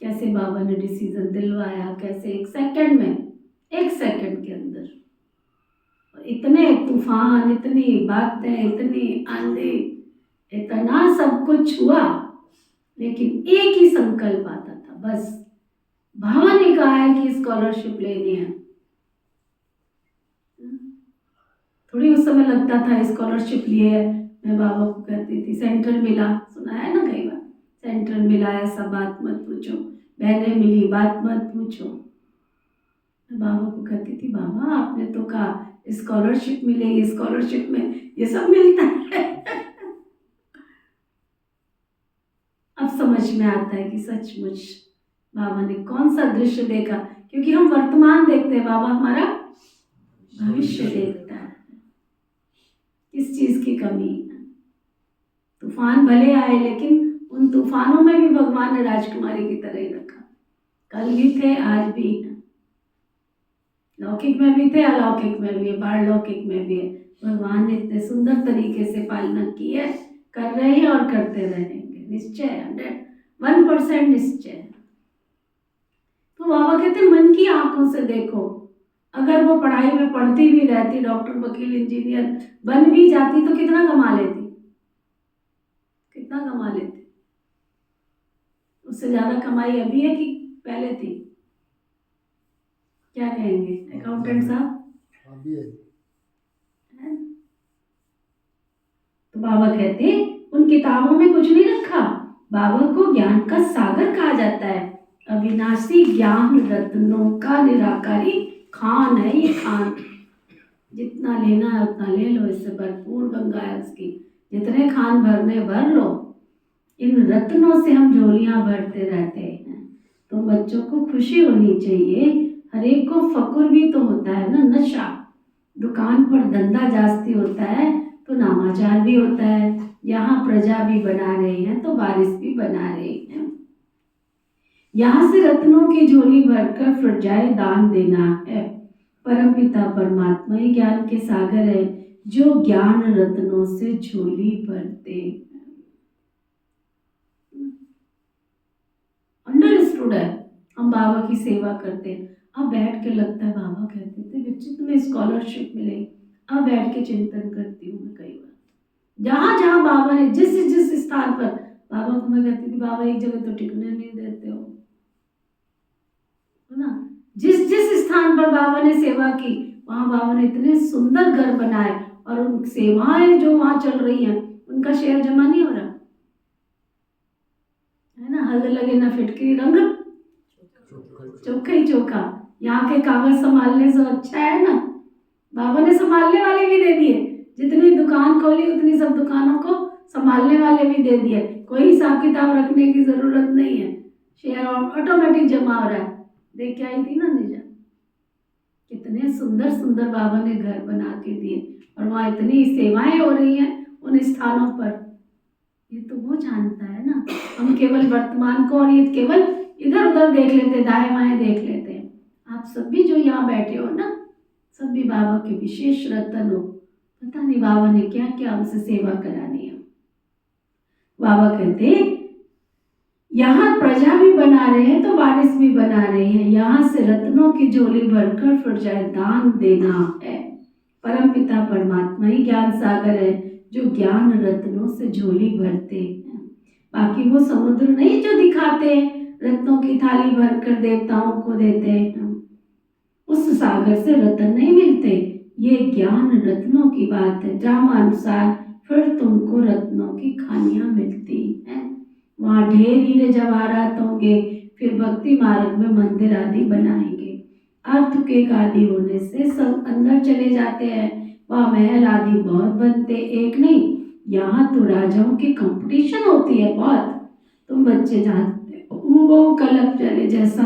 कैसे बाबा ने डिसीजन दिलवाया, कैसे 1 सेकंड में, 1 सेकंड के अंदर इतने तूफान, इतनी बातें, इतनी आंधी, इतना सब कुछ हुआ, लेकिन एक ही संकल्प आता था बस। बाबा ने कहा है कि स्कॉलरशिप लेनी है। थोड़ी उस समय लगता था स्कॉलरशिप लिए। मैं बाबा को कहती थी सेंटर मिला, सुना है ना कई बार, सेंटर मिला ऐसा बात मत पूछो, बहनें मिली बात मत पूछो। मैं बाबा को कहती थी बाबा आपने तो कहा स्कॉलरशिप मिलेगी, स्कॉलरशिप में ये सब मिलता है। अब समझ में आता है कि सचमुच बाबा ने कौन सा दृश्य देखा, क्योंकि हम वर्तमान देखते हैं, बाबा हमारा भविष्य देखता है। किस चीज की कमी है? तूफान भले आए, लेकिन उन तूफानों में भी भगवान ने राजकुमारी की तरह ही रखा। कल भी थे, आज भी है, लौकिक में भी थे, अलौकिक में भी है, पारलौकिक में भी है। भगवान ने इतने सुंदर तरीके से पालना की है, कर रहे हैं और करते रहेंगे, निश्चय 101% निश्चय। तो बाबा कहते मन की आंखों से देखो। अगर वो पढ़ाई में पढ़ती भी रहती, डॉक्टर वकील इंजीनियर बन भी जाती, तो कितना कमा लेती? कितना कमा लेती? उससे ज्यादा कमाई अभी है कि पहले थी? क्या कहेंगे अकाउंटेंट साहब? अभी है। तो बाबा कहते उन किताबों में कुछ नहीं रखा। बाबा को ज्ञान का सागर कहा जाता है। अविनाशी ज्ञान रत्नों का निराकारी खान है ये खान। जितना लेना है उतना ले लो, इससे भरपूर गंगा है उसकी। जितने खान भरने भर लो। इन रत्नों से हम झोलियां भरते रहते हैं। तो बच्चों को खुशी होनी चाहिए। हर एक को फकुर भी तो होता है ना, नशा। दुकान पर धंधा जास्ती होता है तो नामाचार भी होता है। यहाँ प्रजा भी बना रहे हैं तो बारिश भी बना रहे हैं। यहाँ से रत्नों की झोली भरकर फिर जाए दान देना है। परमपिता परमात्मा ही ज्ञान के सागर है, जो ज्ञान रत्नों से झोली भरते हैं। अंडरस्टूड है। हम बाबा की सेवा करते हैं। अब बैठ के लगता है, बाबा कहते थे बच्चे तुम्हें स्कॉलरशिप मिलेगी। अब बैठ के चिंतन करती हूँ मैं कई बार, जहां जहां बाबा ने जिस जिस स्थान पर, बाबा को मैं कहती थी बाबा एक जगह तो टिकने नहीं देते हो ना। जिस जिस स्थान पर बाबा ने सेवा की, वहां बाबा ने इतने सुंदर घर बनाए, और उन सेवाएं जो वहां चल रही हैं उनका शेयर जमा नहीं हो रहा है ना। हल्द लगे ना फिटकरी, रंग चोखा ही चोखा। यहाँ के कागज संभालने से अच्छा है ना, बाबा ने संभालने वाले भी दे दिए, जितनी दुकान खोली उतनी सब दुकानों को संभालने वाले भी दे दिए, कोई हिसाब किताब रखने की जरूरत नहीं है, शेयर ऑटोमेटिक जमा हो रहा है। देख के आई थी ना निजा, कितने सुंदर सुंदर बाबा ने घर बना के दिए और वहाँ इतनी सेवाएं हो रही हैं उन स्थानों पर। ये तो वो जानता है ना, हम केवल वर्तमान को और ये केवल इधर उधर देख लेते, दाएं बाएं देख लेते हैं। आप सब भी जो यहाँ बैठे हो ना, सब भी बाबा के विशेष रतन हो। पता नहीं बाबा ने क्या क्या हमसे सेवा करानी है। बाबा कहते यहाँ प्रजा भी बना रहे हैं तो वारिस भी बना रहे हैं, यहाँ से रत्नों की झोली भरकर फिर जाए दान देना है। परमपिता परमात्मा ही ज्ञान सागर है जो ज्ञान रत्नों से झोली भरते हैं। बाकी वो समुद्र नहीं जो दिखाते हैं, रत्नों की थाली भरकर देवताओं को देते हैं, उस सागर से रत्न नहीं मिलते। ये ज्ञान रत्नों की बात है। ड्रामा अनुसार फिर तुमको रत्नों की खानियां मिलती हैं। वहाँ ढेर हीरे जवाहरात होंगे, फिर भक्ति मार्ग में मंदिर आदि बनाएंगे। अर्थ के आदि होने से सब अंदर चले जाते हैं। वहाँ महल आदि बहुत बनते, एक नहीं, यहाँ तो राजाओं की कंपटीशन होती है बहुत। तुम बच्चे जानते हो, वो कलब चले जैसा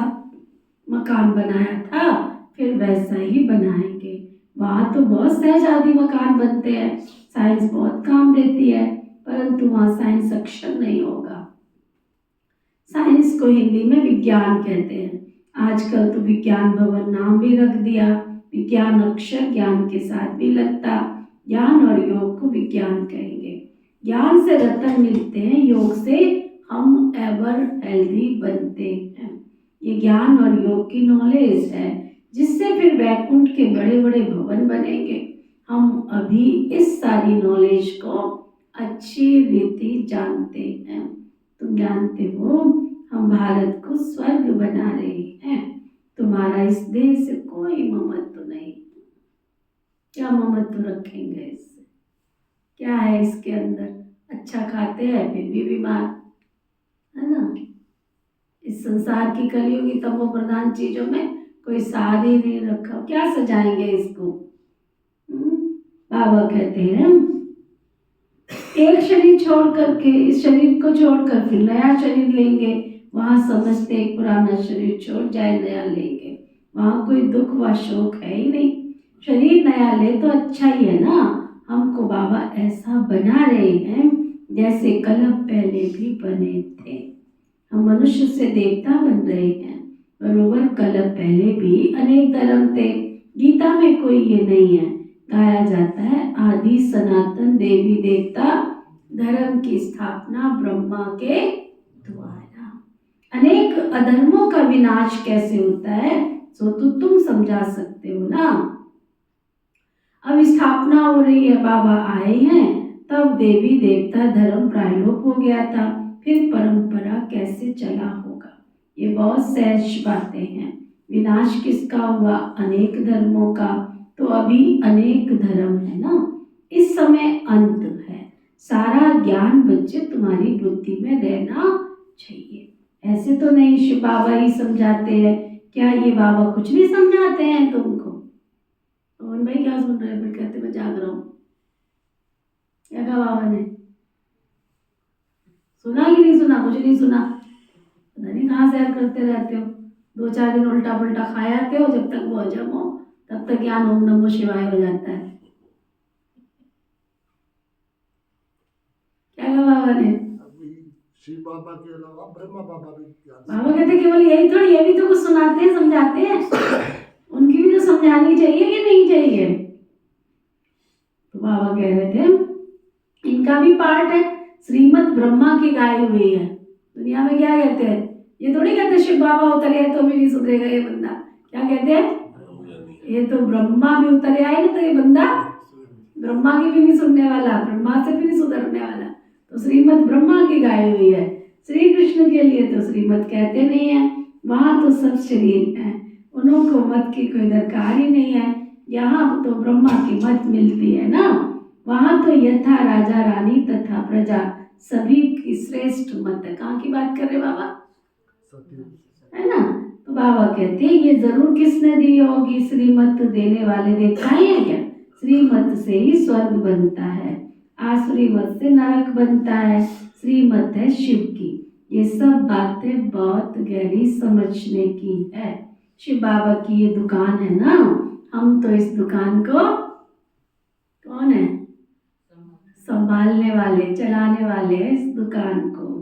मकान बनाया था फिर वैसा ही बनाएंगे। वहाँ तो बहुत सहजादी मकान बनते हैं, साइंस बहुत काम देती है, परंतु वहाँ साइंस अक्षर नहीं होगा। साइंस को हिंदी में विज्ञान कहते हैं। आजकल तो विज्ञान भवन नाम भी रख दिया। विज्ञान अक्षर ज्ञान के साथ भी लगता, ज्ञान और योग को विज्ञान कहेंगे। ज्ञान से रतन मिलते हैं, योग से हम एवर हेल्दी बनते हैं। ये ज्ञान और योग की नॉलेज है जिससे फिर वैकुंठ के बड़े बड़े भवन बनेंगे। हम अभी इस सारी नॉलेज को अच्छी रीति जानते हैं। तुम जानते हो हम भारत को स्वर्ग बना रहे हैं। तुम्हारा इस देह से कोई ममत्व नहीं। क्या ममत्व रखेंगे इससे? क्या है इसके अंदर? अच्छा खाते हैं फिर भी बीमार, है ना। इस संसार की कलियुगी तमो प्रधान चीजों में कोई सार ही नहीं रखा, क्या सजाएंगे इसको? बाबा कहते हैं एक शरीर छोड़ करके, इस शरीर को छोड़कर फिर नया शरीर लेंगे। वहां समझते एक पुराना शरीर छोड़ जाए नया लेंगे, वहां कोई दुख व शोक है ही नहीं। शरीर नया ले तो अच्छा ही है ना। हमको बाबा ऐसा बना रहे हैं जैसे कलम पहले भी बने थे। हम मनुष्य से देवता बन रहे हैं, बरोबर कलम पहले भी अनेक धर्म थे। गीता में कोई ये नहीं है, गाया जाता है आदि सनातन देवी देवता धर्म की स्थापना ब्रह्मा के द्वारा। अनेक अधर्मों का विनाश कैसे होता है सो तो तुम समझा सकते हो ना। अब स्थापना हो रही है, बाबा आए हैं, तब देवी देवता धर्म प्रायलोप हो गया था, फिर परंपरा कैसे चला होगा। ये बहुत सहज बातें हैं। विनाश किसका हुआ? अनेक धर्मों का। तो अभी अनेक धर्म है ना, इस समय अंत है। सारा ज्ञान बच्चे तुम्हारी बुद्धि में रहना चाहिए। ऐसे तो नहीं शिव बाबा ही समझाते हैं, क्या ये बाबा कुछ नहीं समझाते हैं तुमको? और भाई क्या सुन रहे हैं? फिर कहते मैं जाग रहा हूँ। क्या कहा बाबा ने? सुना कि नहीं सुना? कुछ नहीं सुना, पता नहीं कहाँ सैर करते रहते हो। 2-4 दिन उल्टा पुल्टा खा आते हो, जब तक वो हजम हो तब तक ज्ञान ओम नमो शिवाय हो जाता है। क्या कहा बाबा ने? शिव बाबा के अलावा ब्रह्मा बाबा भी बाबा कहते केवल यही थोड़ी, ये भी तो कुछ सुनाते हैं, समझाते हैं। उनकी भी तो समझानी चाहिए कि नहीं चाहिए? तो बाबा कह रहे थे इनका भी पार्ट है। श्रीमद ब्रह्मा की गाई हुई है। दुनिया में क्या कहते हैं? ये थोड़ी कहते शिव बाबा उतरे तो भी नहीं सुधरेगा ये बंदा। क्या कहते हैं? ये तो ब्रह्मा भी उतरे आए ना, तो ये बंदा ब्रह्मा की भी नहीं सुनने वाला, ब्रह्मा से भी नहीं सुधरने वाला। तो श्रीमद ब्रह्मा की गाई हुई है। श्री कृष्ण के लिए तो श्रीमद कहते नहीं है, वहां तो सब शरीर है, उनको मत की कोई दरकार ही नहीं है। यहाँ तो ब्रह्मा की मत मिलती है ना, वहां तो यथा राजा रानी तथा प्रजा सभी की श्रेष्ठ मत है। कहाँ की बात कर रहे बाबा? है ना। तो बाबा कहते हैं ये जरूर किसने दी होगी? श्रीमत देने वाले देवता ही है क्या? श्रीमत से ही स्वर्ग बनता है, आसुरी मत से नरक बनता है, श्रीमत है शिव की। ये सब बातें बहुत गहरी समझने की है। शिव बाबा की ये दुकान है ना, हम तो इस दुकान को कौन है संभालने वाले, चलाने वाले हैं इस दुकान को।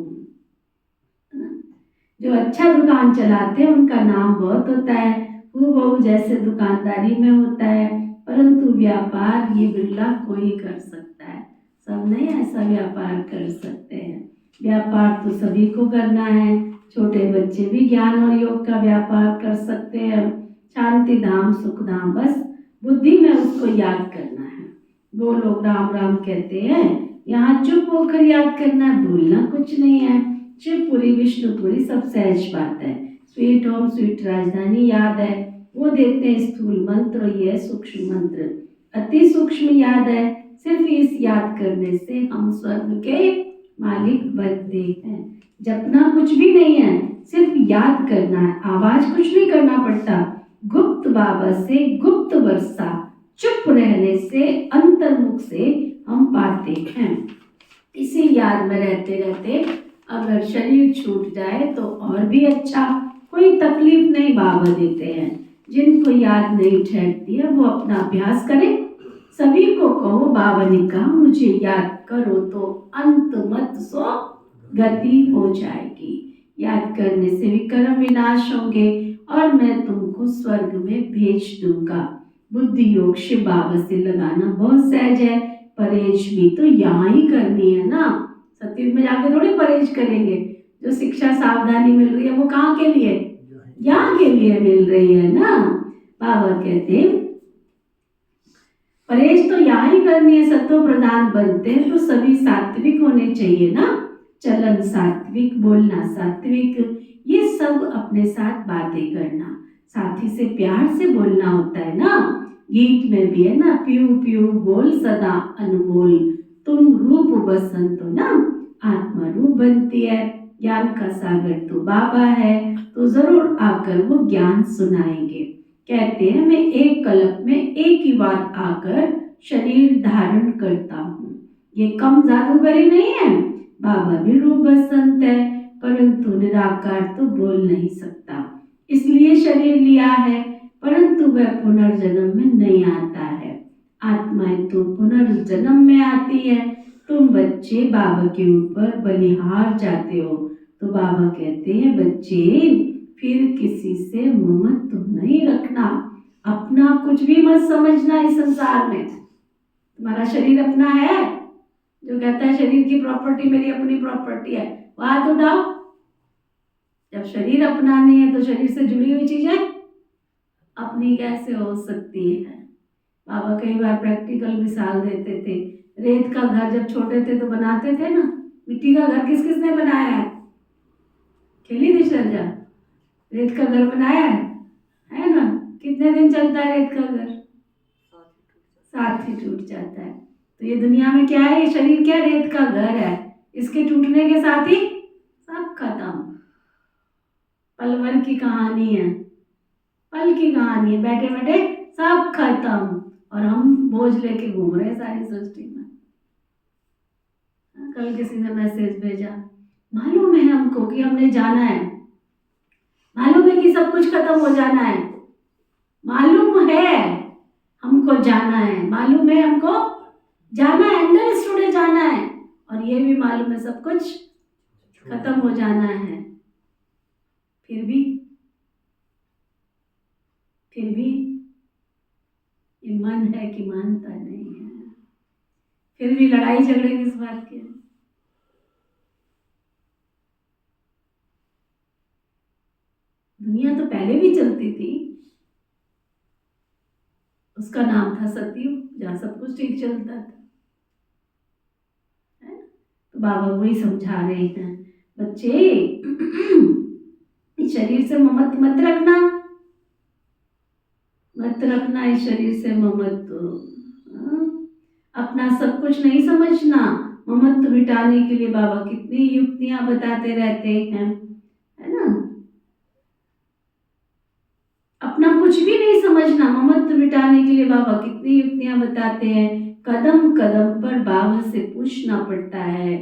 जो अच्छा दुकान चलाते हैं उनका नाम बहुत होता है, हूबहू जैसे दुकानदारी में होता है, परंतु व्यापार ये बिरला कोई कर सकता है, सब नहीं ऐसा व्यापार कर सकते हैं। व्यापार तो सभी को करना है, छोटे बच्चे भी ज्ञान और योग का व्यापार कर सकते हैं। शांति धाम सुख धाम, बस बुद्धि में उसको याद करना है। वो लोग राम राम कहते हैं, यहाँ चुप होकर याद करना है, भूलना कुछ नहीं है। शिवपुरी विष्णुपुरी सब सहज बात है। स्वीट होम स्वीट राजधानी याद है, वो देते हैं स्थूल मंत्र, ये सूक्ष्म मंत्र अति सूक्ष्म याद है। सिर्फ इस याद करने से हम स्वर्ग के मालिक बनते हैं। जपना कुछ भी नहीं है, सिर्फ याद करना है, आवाज कुछ नहीं करना पड़ता। गुप्त बाबा से गुप्त वर्षा, चुप रहने से अंतर्मुख से हम पाते हैं। इसी याद में रहते रहते अगर शरीर छूट जाए तो और भी अच्छा, कोई तकलीफ नहीं बाबा देते हैं। जिनको याद नहीं ठहरती है वो अपना अभ्यास करें। सभी को कहो, बाबा ने कहा मुझे याद करो तो अंत मत सो गति हो जाएगी। याद करने से भी कर्म विनाश होंगे और मैं तुमको स्वर्ग में भेज दूंगा। बुद्धि योग शिव बाबा से लगाना बहुत सहज है। परहेज भी तो यहाँ ही करनी है ना, सत्युग में जाके थोड़ी परहेज करेंगे। जो शिक्षा सावधानी मिल रही है वो कहाँ के लिए, यहाँ के लिए मिल रही है ना। बाबा कहते हैं परहेज तो यहाँ ही करनी है। सत्व प्रधान बनते हैं तो सभी सात्विक होने चाहिए ना। चलन सात्विक, बोलना सात्विक, ये सब अपने साथ बातें करना, साथी से प्यार से बोलना होता है ना। गीत में भी है ना, पीऊ पीऊ बोल सदा अनमोल, तुम रूप बसंत हो ना, आत्मा रूप बनती है। ज्ञान का सागर तो बाबा है, तो जरूर आकर वो ज्ञान सुनाएंगे। कहते हैं मैं एक कल्प में एक ही बार आकर शरीर धारण करता हूँ। ये कम जादूगरी नहीं है, बाबा भी रूप बसंत है, परंतु निराकार तो बोल नहीं सकता, इसलिए शरीर लिया है, परंतु वह पुनर्जन्म में नहीं आता है। आत्माएं तो पुनर्जन्म में आती है। तुम बच्चे बाबा के ऊपर बलिहार जाते हो, तो बाबा कहते हैं बच्चे फिर किसी से ममत्व नहीं रखना, अपना कुछ भी मत समझना इस संसार में। तुम्हारा शरीर अपना है, जो कहता है शरीर की प्रॉपर्टी मेरी अपनी प्रॉपर्टी है, बात उठाओ। जब शरीर अपना नहीं है तो शरीर से जुड़ी हुई चीजें अपनी कैसे हो सकती है। बाबा कई बार प्रैक्टिकल मिसाल देते थे। रेत का घर जब छोटे थे तो बनाते थे ना, मिट्टी का घर किस किसने बनाया है, खेली थी शर्जा, रेत का घर बनाया है ना। कितने दिन चलता है रेत का घर, साथ ही टूट जाता है। तो ये दुनिया में क्या है, ये शरीर क्या रेत का घर है, इसके टूटने के साथ ही सब खत्म। पल भर की कहानी है, पल की कहानी है, बैठे बैठे सब खत्म और हम बोझ लेके घूम रहे हैं सारी सृष्टि में। कल किसी ने मैसेज भेजा, मालूम है हमको कि हमने जाना है, मालूम है कि सब कुछ खत्म हो जाना है, मालूम है हमको जाना है, मालूम है हमको जाना है, अंडरस्टूड जाना है, और ये भी मालूम है सब कुछ खत्म हो जाना है। फिर भी ये मन है कि मानता नहीं है, फिर भी लड़ाई झगड़े किस बात के। दुनिया तो पहले भी चलती थी, उसका नाम था सतयुग, जहाँ सब कुछ ठीक चलता था, है? तो बाबा वही समझा रहे हैं, बच्चे इस शरीर से ममत्व मत रखना, मत रखना इस शरीर से ममत्व। अपना सब कुछ नहीं समझना। ममत्व मिटाने के लिए बाबा कितनी युक्तियां बताते रहते हैं, है ना। अपना कुछ कुछ भी नहीं समझना, ममत्व मिटाने के लिए बाबा कितनी युक्तियां बताते हैं। कदम कदम पर बाबा से पूछना पड़ता है।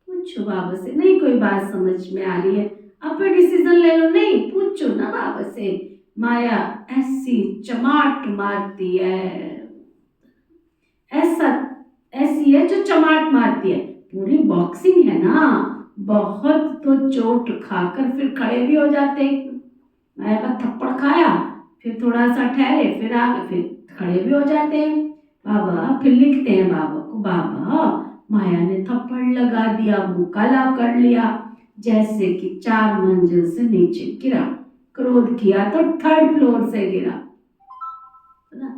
पूछो बाबा से, नहीं कोई बात समझ में आ रही है, अब डिसीजन ले लो, नहीं पूछो ना बाबा से। माया ऐसी चमाट मारती है, ऐसा ऐसी है जो चमाट मारती है, पूरी बॉक्सिंग है ना, बहुत तो चोट खाकर फिर खड़े भी हो जाते। माया का थप्पड़ खाया, फिर थोड़ा सा ठहरे, फिर आगे, फिर खड़े भी हो जाते हैं। बाबा फिर लिखते हैं बाबा को, बाबा माया ने थप्पड़ लगा दिया, मुंह काला कर लिया, जैसे कि 4 मंजिल से नीचे गिरा। क्रोध किया तो 3rd फ्लोर से गिरा, है ना।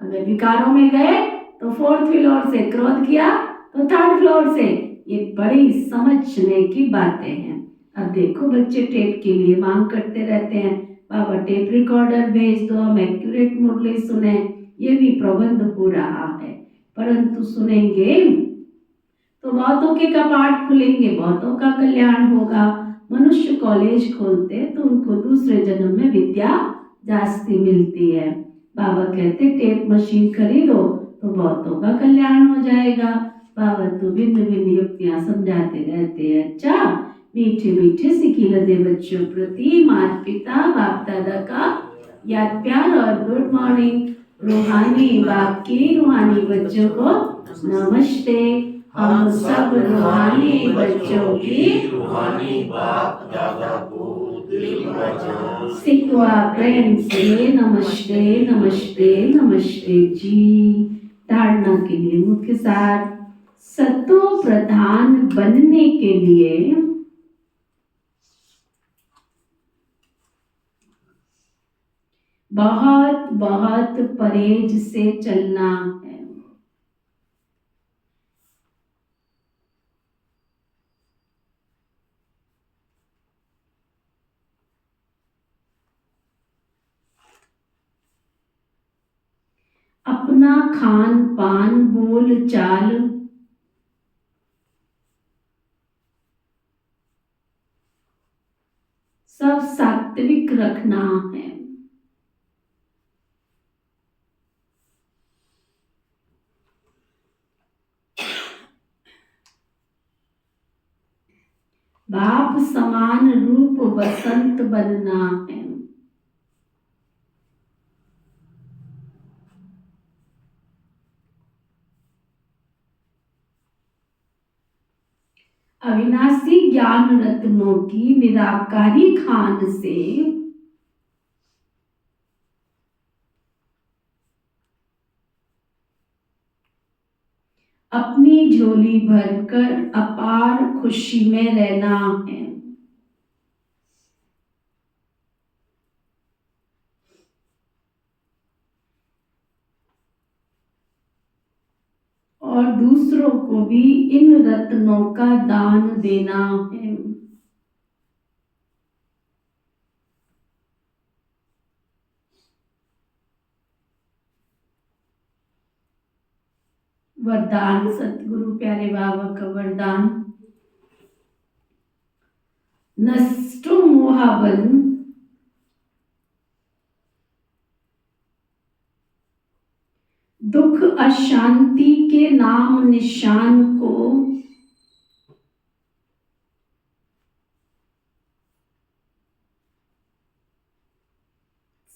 अगर विकारों में गए तो 4th फ्लोर से, क्रोध किया तो 3rd फ्लोर से। ये बड़ी समझने की बातें हैं। अब देखो बच्चे टेप के लिए मांग करते रहते हैं, बाबा टेप रिकॉर्डर भेज दो, हम एक्यूरेट मुरली सुने। ये भी प्रबंध हो रहा है, परंतु सुनेंगे तो बहुतों के कपाट खुलेंगे, बहुतों का कल्याण होगा। मनुष्य कॉलेज खोलते तो उनको दूसरे जन्म में विद्या जास्ती मिलती है। बाबा कहते टेप मशीन खरीदो तो बहुतों का कल्याण हो जाएगा। बाबा तो भिन्न भिन्न युक्तियां समझाते रहते हैं। अच्छा, मीठे मीठे सिकी लदे बच्चों प्रति माता पिता बाप दादा का याद प्यार और गुड मॉर्निंग। रूहानी बाप की रूहानी बच्चों को नमस्ते। हम सब रूहानी बच्चों की रूहानी बाप दादा को दिल बजाओ। सिकवा प्रेम से नमस्ते नमस्ते नमस्ते जी। धारणा के लिए मुख्य सार, सतो प्रधान बनने के लिए बहुत बहुत परहेज से चलना है। अपना खान पान बोल चाल सब सात्विक रखना है। बाप समान रूप वसंत बनना है। अविनाशी ज्ञान रत्नों की निराकारी खान से अपनी झोली भरकर अपार खुशी में रहना है। और दूसरों को भी इन रत्नों का दान देना है। वरदान सतगुरु प्यारे बाबा का वरदान, नष्टो मोहाबन दुख अशांति के नाम निशान को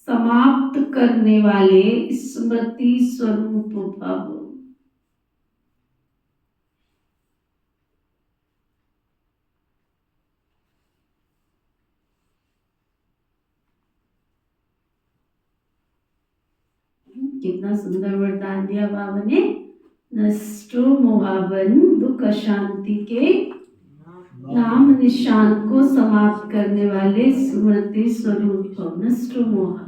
समाप्त करने वाले स्मृति स्वरूप भव। कितना सुंदर वरदान दिया बाबा ने। नष्टो मोहाबन दुख अशांति के नाम निशान को समाप्त करने वाले स्मृति स्वरूप भव। नष्टो मोहा,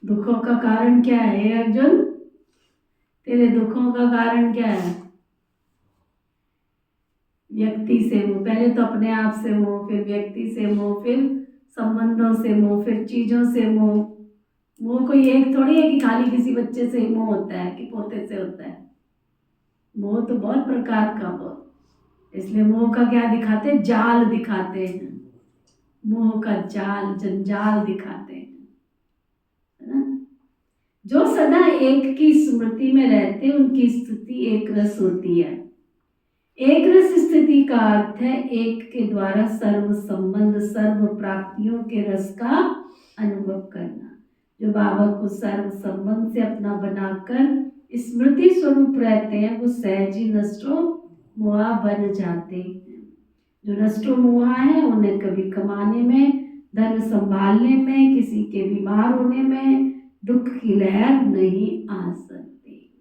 दुखों का कारण क्या है अर्जुन? तेरे दुखों का कारण क्या है? व्यक्ति से मोह, पहले तो अपने आप से मोह, फिर व्यक्ति से मोह, फिर संबंधों से मोह, फिर चीजों से मोह। मोह कोई एक थोड़ी है कि खाली किसी बच्चे से ही मोह होता है कि पोते से होता है। मोह तो बहुत प्रकार का हो, इसलिए मोह का क्या दिखाते हैं? जाल दिखाते हैं। मोह का जाल जंजाल दिखाते हैं, है ना। जो सदा एक की स्मृति में रहते उनकी स्थिति एक रस होती है। एक रस स्थिति का अर्थ है एक के द्वारा सर्व संबंध सर्व प्राप्तियों के रस का अनुभव करना। जो बाबा को सर्व संबंध से अपना बनाकर स्मृति स्वरूप रहते हैं वो सहज ही नष्टो मोहा बन जाते हैं। जो नष्टो मोहा है उन्हें कभी कमाने में, धन संभालने में, किसी के बीमार होने में दुख की लहर नहीं आ सकती।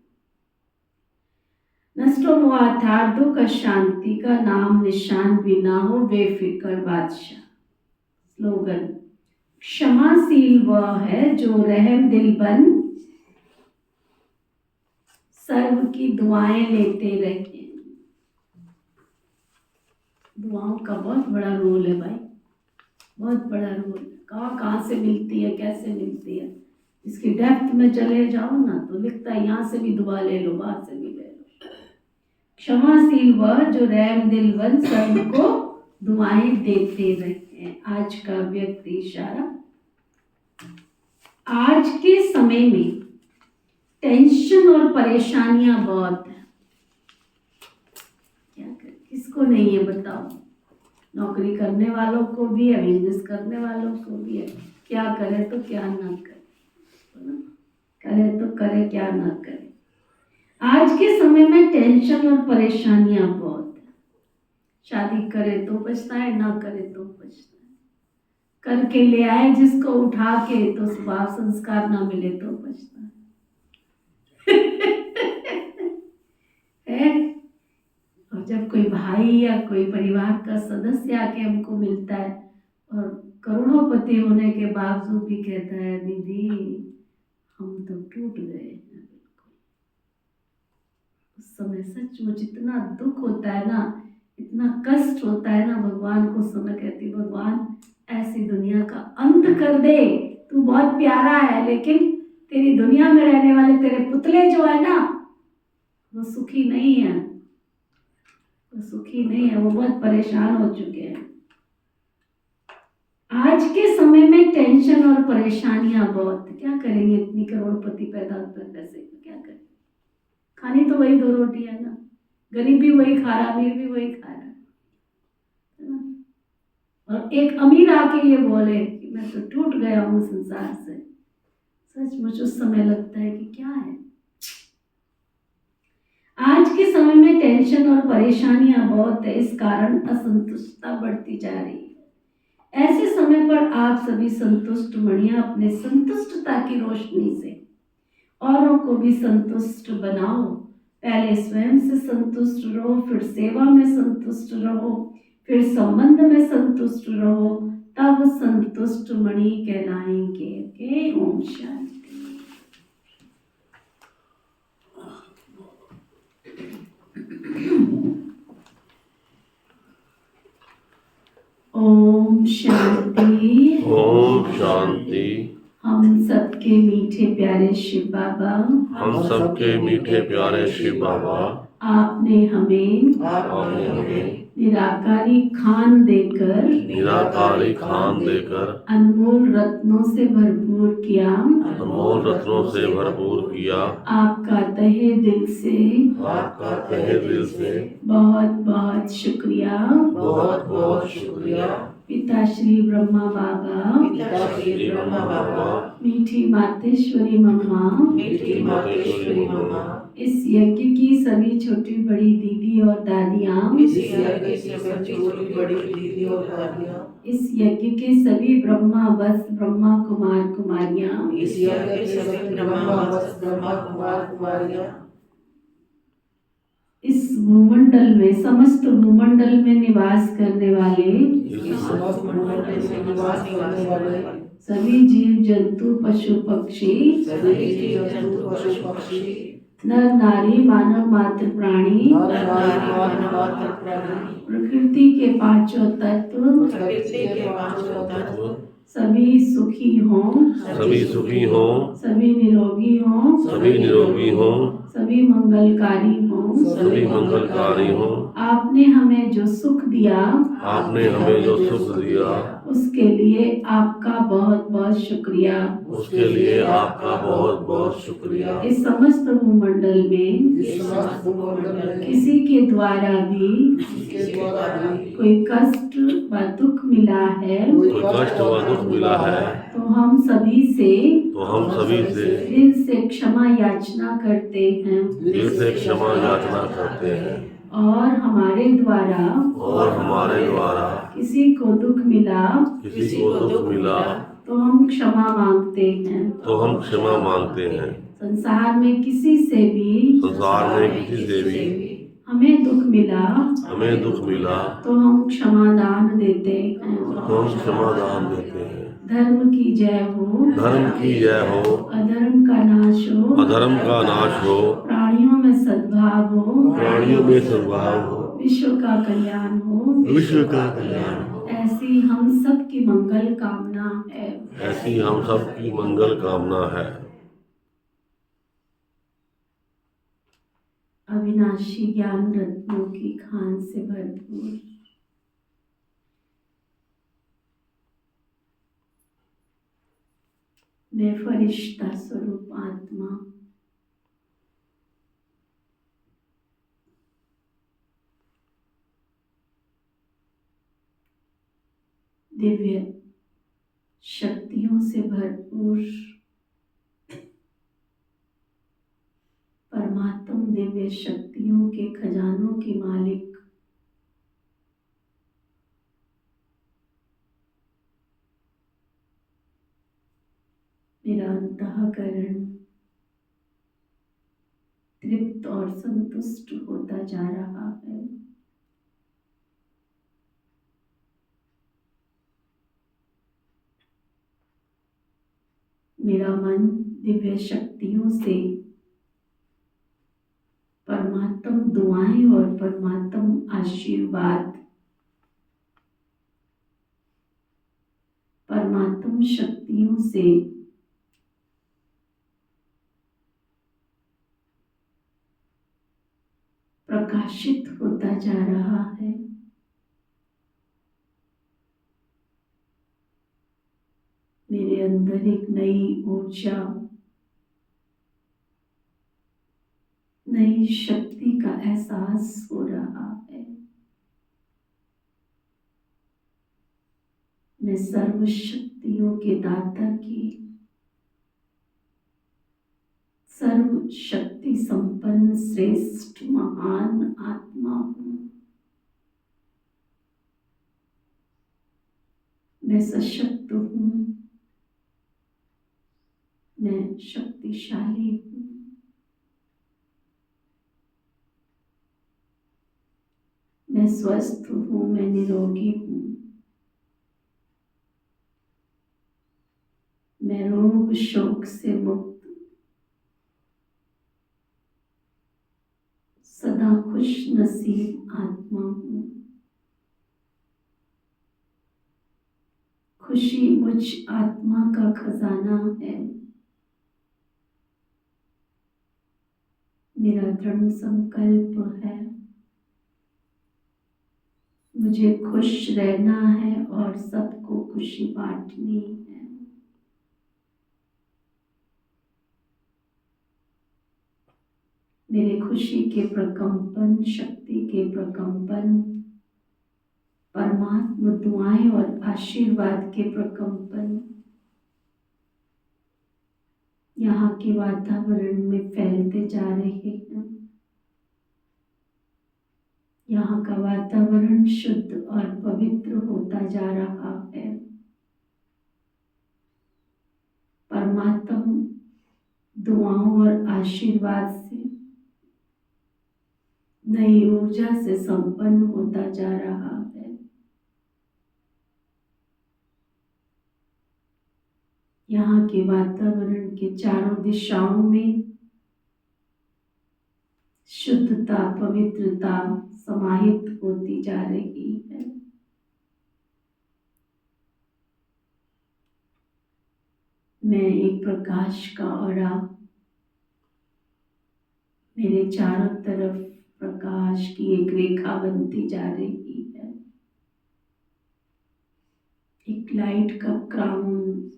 नष्टो मोहा अर्थात दुख शांति का नाम निशान भी ना हो बेफिक्र बादशाह। स्लोगन, क्षमाशील वह है जो रहम दिल बन सर्व की दुआएं लेते रहे। दुआओं का बहुत बड़ा रोल है भाई, बहुत बड़ा रोल। कहाँ से मिलती है, कैसे मिलती है, इसकी डेप्थ में चले जाओ ना तो लिखता है यहाँ से भी दुआ ले लो, वहां से भी ले लो। क्षमाशील वह जो रहम दिल बन सबको दुआएं देते रहते हैं। आज का व्यक्ति इशारा, आज के समय में टेंशन और परेशानियां बहुत है। क्या कर, किसको नहीं है बताओ? नौकरी करने वालों को भी है, बिजनेस करने वालों को भी है। क्या करे तो क्या ना करे, करे तो करे, क्या ना करे। आज के समय में टेंशन और परेशानियां बहुत है। शादी करे तो पछताए, ना करे तो पछताए। करके ले आए जिसको उठा के तो स्वभाव संस्कार ना मिले तो पछताए। है? और जब कोई भाई या कोई परिवार का सदस्य आके हमको मिलता है और करोड़ोंपति होने के बावजूद भी कहता है दीदी हम तो टूट गए हैं, बिल्कुल, उस समय सचमुच इतना दुख होता है ना, इतना कष्ट होता है ना। भगवान को समय कहती भगवान ऐसी दुनिया का अंत कर दे, तू बहुत प्यारा है लेकिन तेरी दुनिया में रहने वाले तेरे पुतले जो है ना वो सुखी नहीं है, वो सुखी नहीं है, वो बहुत परेशान हो चुके हैं। आज के समय में टेंशन और परेशानियां बहुत। क्या करेंगे इतनी करोड़पति पैदा होकर पैसे को, क्या करें? खानी तो वही 2 रोटी है ना, गरीब भी वही खा रहा, अमीर भी वही खा रहा है ना। और एक अमीर आके ये बोले कि मैं तो टूट गया हूँ संसार से, सचमुच उस समय लगता है कि क्या है। आज के समय में टेंशन और परेशानियां बहुत है, इस कारण असंतुष्टता बढ़ती जा रही है। ऐसे समय पर आप सभी संतुष्ट मणियां अपने संतुष्टता की रोशनी से औरों को भी संतुष्ट बनाओ। पहले स्वयं से संतुष्ट रहो, फिर सेवा में संतुष्ट रहो, फिर संबंध में संतुष्ट रहो, तब संतुष्ट मणि कहलाएंगे। ओके, ओम शांति। ओम शांति। ओम शांति। हम सबके मीठे प्यारे शिव बाबा, हम सबके मीठे प्यारे शिव बाबा, आपने हमें निराकारी खान देकर अनमोल रत्नों से भरपूर किया। आपका तहे दिल से बहुत बहुत शुक्रिया। पिता श्री ब्रह्मा बाबा, मीठी मातेश्वरी मम्मा, इस यज्ञ की सभी छोटी बड़ी दीदी और दादियाँ, इस यज्ञ के सभी ब्रह्मा वत्स ब्रह्मा कुमार कुमारियाँ, इस भूमंडल में समस्त भूमंडल में निवास करने वाले सभी जीव जंतु पशु पक्षी, नर नारी मानव मात्र प्राणी, प्रकृति के पांचों तत्व सभी सुखी हों, सभी निरोगी हों, सभी मंगलकारी हों, आपने हमें जो सुख दिया आपने हमें जो सुख दिया उसके लिए आपका बहुत बहुत शुक्रिया। उसके लिए आपका बहुत बहुत शुक्रिया। इस समस्त भूमंडल में इस समस्त भूमंडल में किसी के द्वारा भी इसके द्वारा भी कोई कष्ट व दुख मिला है कोई कष्ट व दुख मिला है तो हम सभी से तो हम सभी से दिल से क्षमा याचना करते हैं दिल से क्षमा याचना करते हैं और हमारे द्वारा और हमारे द्वारा किसी को दुख मिला किसी को दुख मिला तो हम क्षमा मांगते हैं। तो हम क्षमा मांगते हैं। संसार में किसी से भी संसार में किसी से भी हमें दुख मिला हमें दुख मिला तो हम क्षमा दान देते हैं। तो हम क्षमा दान देते हैं। धर्म की जय हो, धर्म की जय हो, अधर्म का नाश हो, अधर्म का नाश हो, प्राणियों में सद्भाव हो, प्राणियों में सद्भाव हो, विश्व का कल्याण हो, विश्व का कल्याण हो। ऐसी हम सब की मंगल कामना है। ऐसी हम सब की मंगल कामना है। अविनाशी ज्ञान रत्नों की खान से भरपूर मैं फरिश्ता स्वरूप आत्मा दिव्य शक्तियों से भरपूर परमात्म दिव्य शक्तियों के खजानों की मालिक मेरा अंतःकरण तृप्त और संतुष्ट होता जा रहा है। मेरा मन दिव्य शक्तियों से परमात्म दुआएं और परमात्म आशीर्वाद परमात्म शक्तियों से प्रकाशित होता जा रहा है। मेरे अंदर एक नई ऊर्जा नई शक्ति का एहसास हो रहा है। मैं सर्व शक्तियों के दाता की सर्व शक्ति संपन्न श्रेष्ठ महान आत्मा हूँ। मैं सशक्त हूँ, मैं शक्तिशाली हूँ। मैं स्वस्थ हूँ, मैं निरोगी हूँ। मैं रोग शोक से मुक्त सदा खुश नसीब आत्मा हूँ। खुशी मुझ आत्मा का खजाना है। मेरा दृढ़ संकल्प है मुझे खुश रहना है और सबको खुशी बांटनी है। मेरे खुशी के प्रकंपन शक्ति के प्रकंपन परमात्मा दुआएं और आशीर्वाद के प्रकंपन यहाँ के वातावरण में फैलते जा रहे हैं। यहाँ का वातावरण शुद्ध और पवित्र होता जा रहा है। परमात्मा दुआओं और आशीर्वाद से नई ऊर्जा से संपन्न होता जा रहा है। यहाँ के वातावरण के चारों दिशाओं में शुद्धता पवित्रता समाहित होती जा रही है। मैं एक प्रकाश का औरा मेरे चारों तरफ प्रकाश की एक रेखा बनती जा रही है। एक लाइट का क्राउन,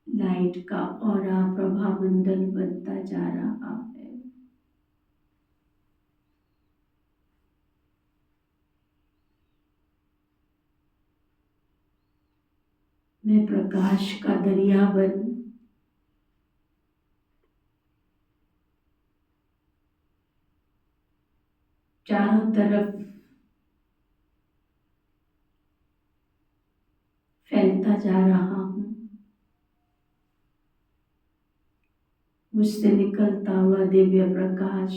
लाइट का ऑरा प्रभा मंडल बनता जा रहा है। मैं प्रकाश का दरिया बन चारों तरफ फैलता जा रहा हूँ। मुझसे निकलता हुआ दिव्य प्रकाश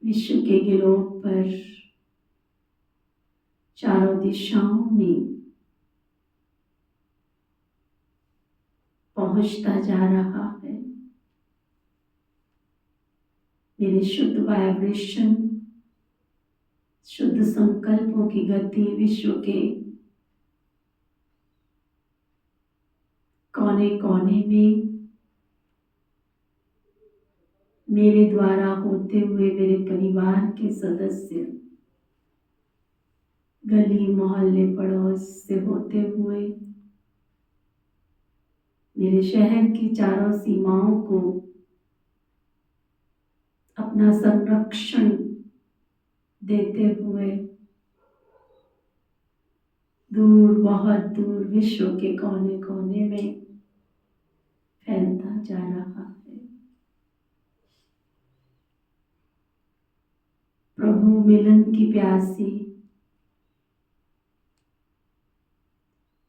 विश्व के गिलोब पर चारों दिशाओं में पहुंचता जा रहा है। मेरे शुद्ध वाइब्रेशन, शुद्ध संकल्पों की गति विश्व के कोने कोने में मेरे द्वारा होते हुए मेरे परिवार के सदस्य, गली मोहल्ले पड़ोस से होते हुए मेरे शहर की चारों सीमाओं को अपना संरक्षण देते हुए दूर, बहुत दूर विश्व के कोने कोने में फैलता जा रहा है। प्रभु मिलन की प्यासी,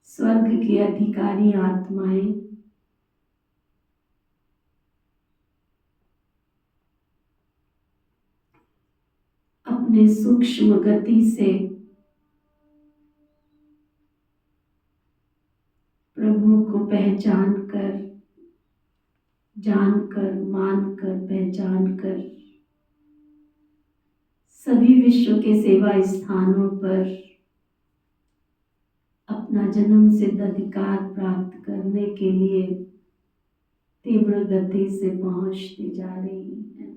स्वर्ग की अधिकारी आत्माएं अपने सूक्ष्म गति से प्रभु को पहचान कर, जानकर, मानकर, पहचान कर सभी विश्व के सेवा स्थानों पर अपना जन्म सिद्ध अधिकार प्राप्त करने के लिए तीव्र गति से पहुंचती जा रही है।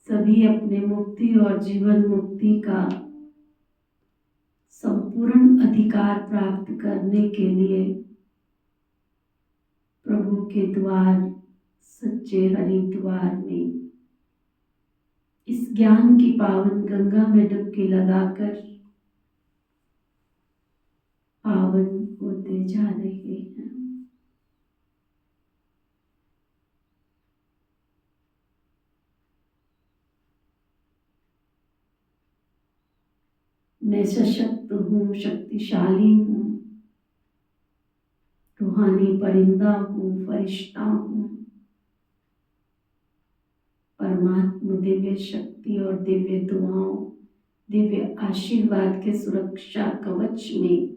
सभी अपने मुक्ति और जीवन मुक्ति का संपूर्ण अधिकार प्राप्त करने के लिए प्रभु के द्वार, सच्चे हरिद्वार में इस ज्ञान की पावन गंगा में डुबकी लगाकर पावन होते जा रहे हैं। मैं सशक्त हूँ, शक्तिशाली हूँ, रूहानी परिंदा हूँ, फरिश्ता हूँ। परमात्मा दिव्य शक्ति और दिव्य दुआओं, दिव्य आशीर्वाद के सुरक्षा कवच में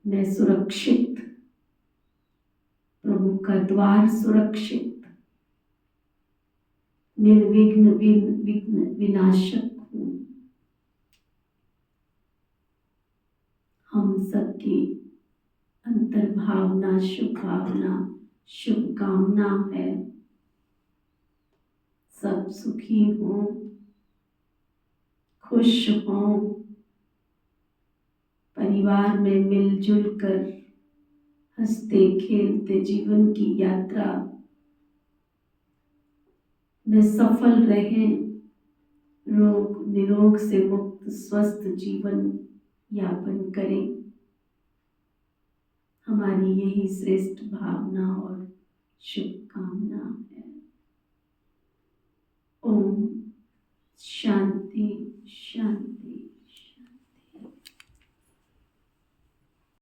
मैं सुरक्षित, प्रभु का द्वार सुरक्षित, निर्विघ्न, विघ्न विनाशक हूँ। हम सबकी अंतर्भावना, शुभ भावना, शुभकामना है सब सुखी हों, खुश हों, परिवार में मिलजुल कर हंसते खेलते जीवन की यात्रा में सफल रहें, रोग निरोग से मुक्त स्वस्थ जीवन यापन करें। हमारी यही श्रेष्ठ भावना और शुभकामना है। ओम शांति शांति।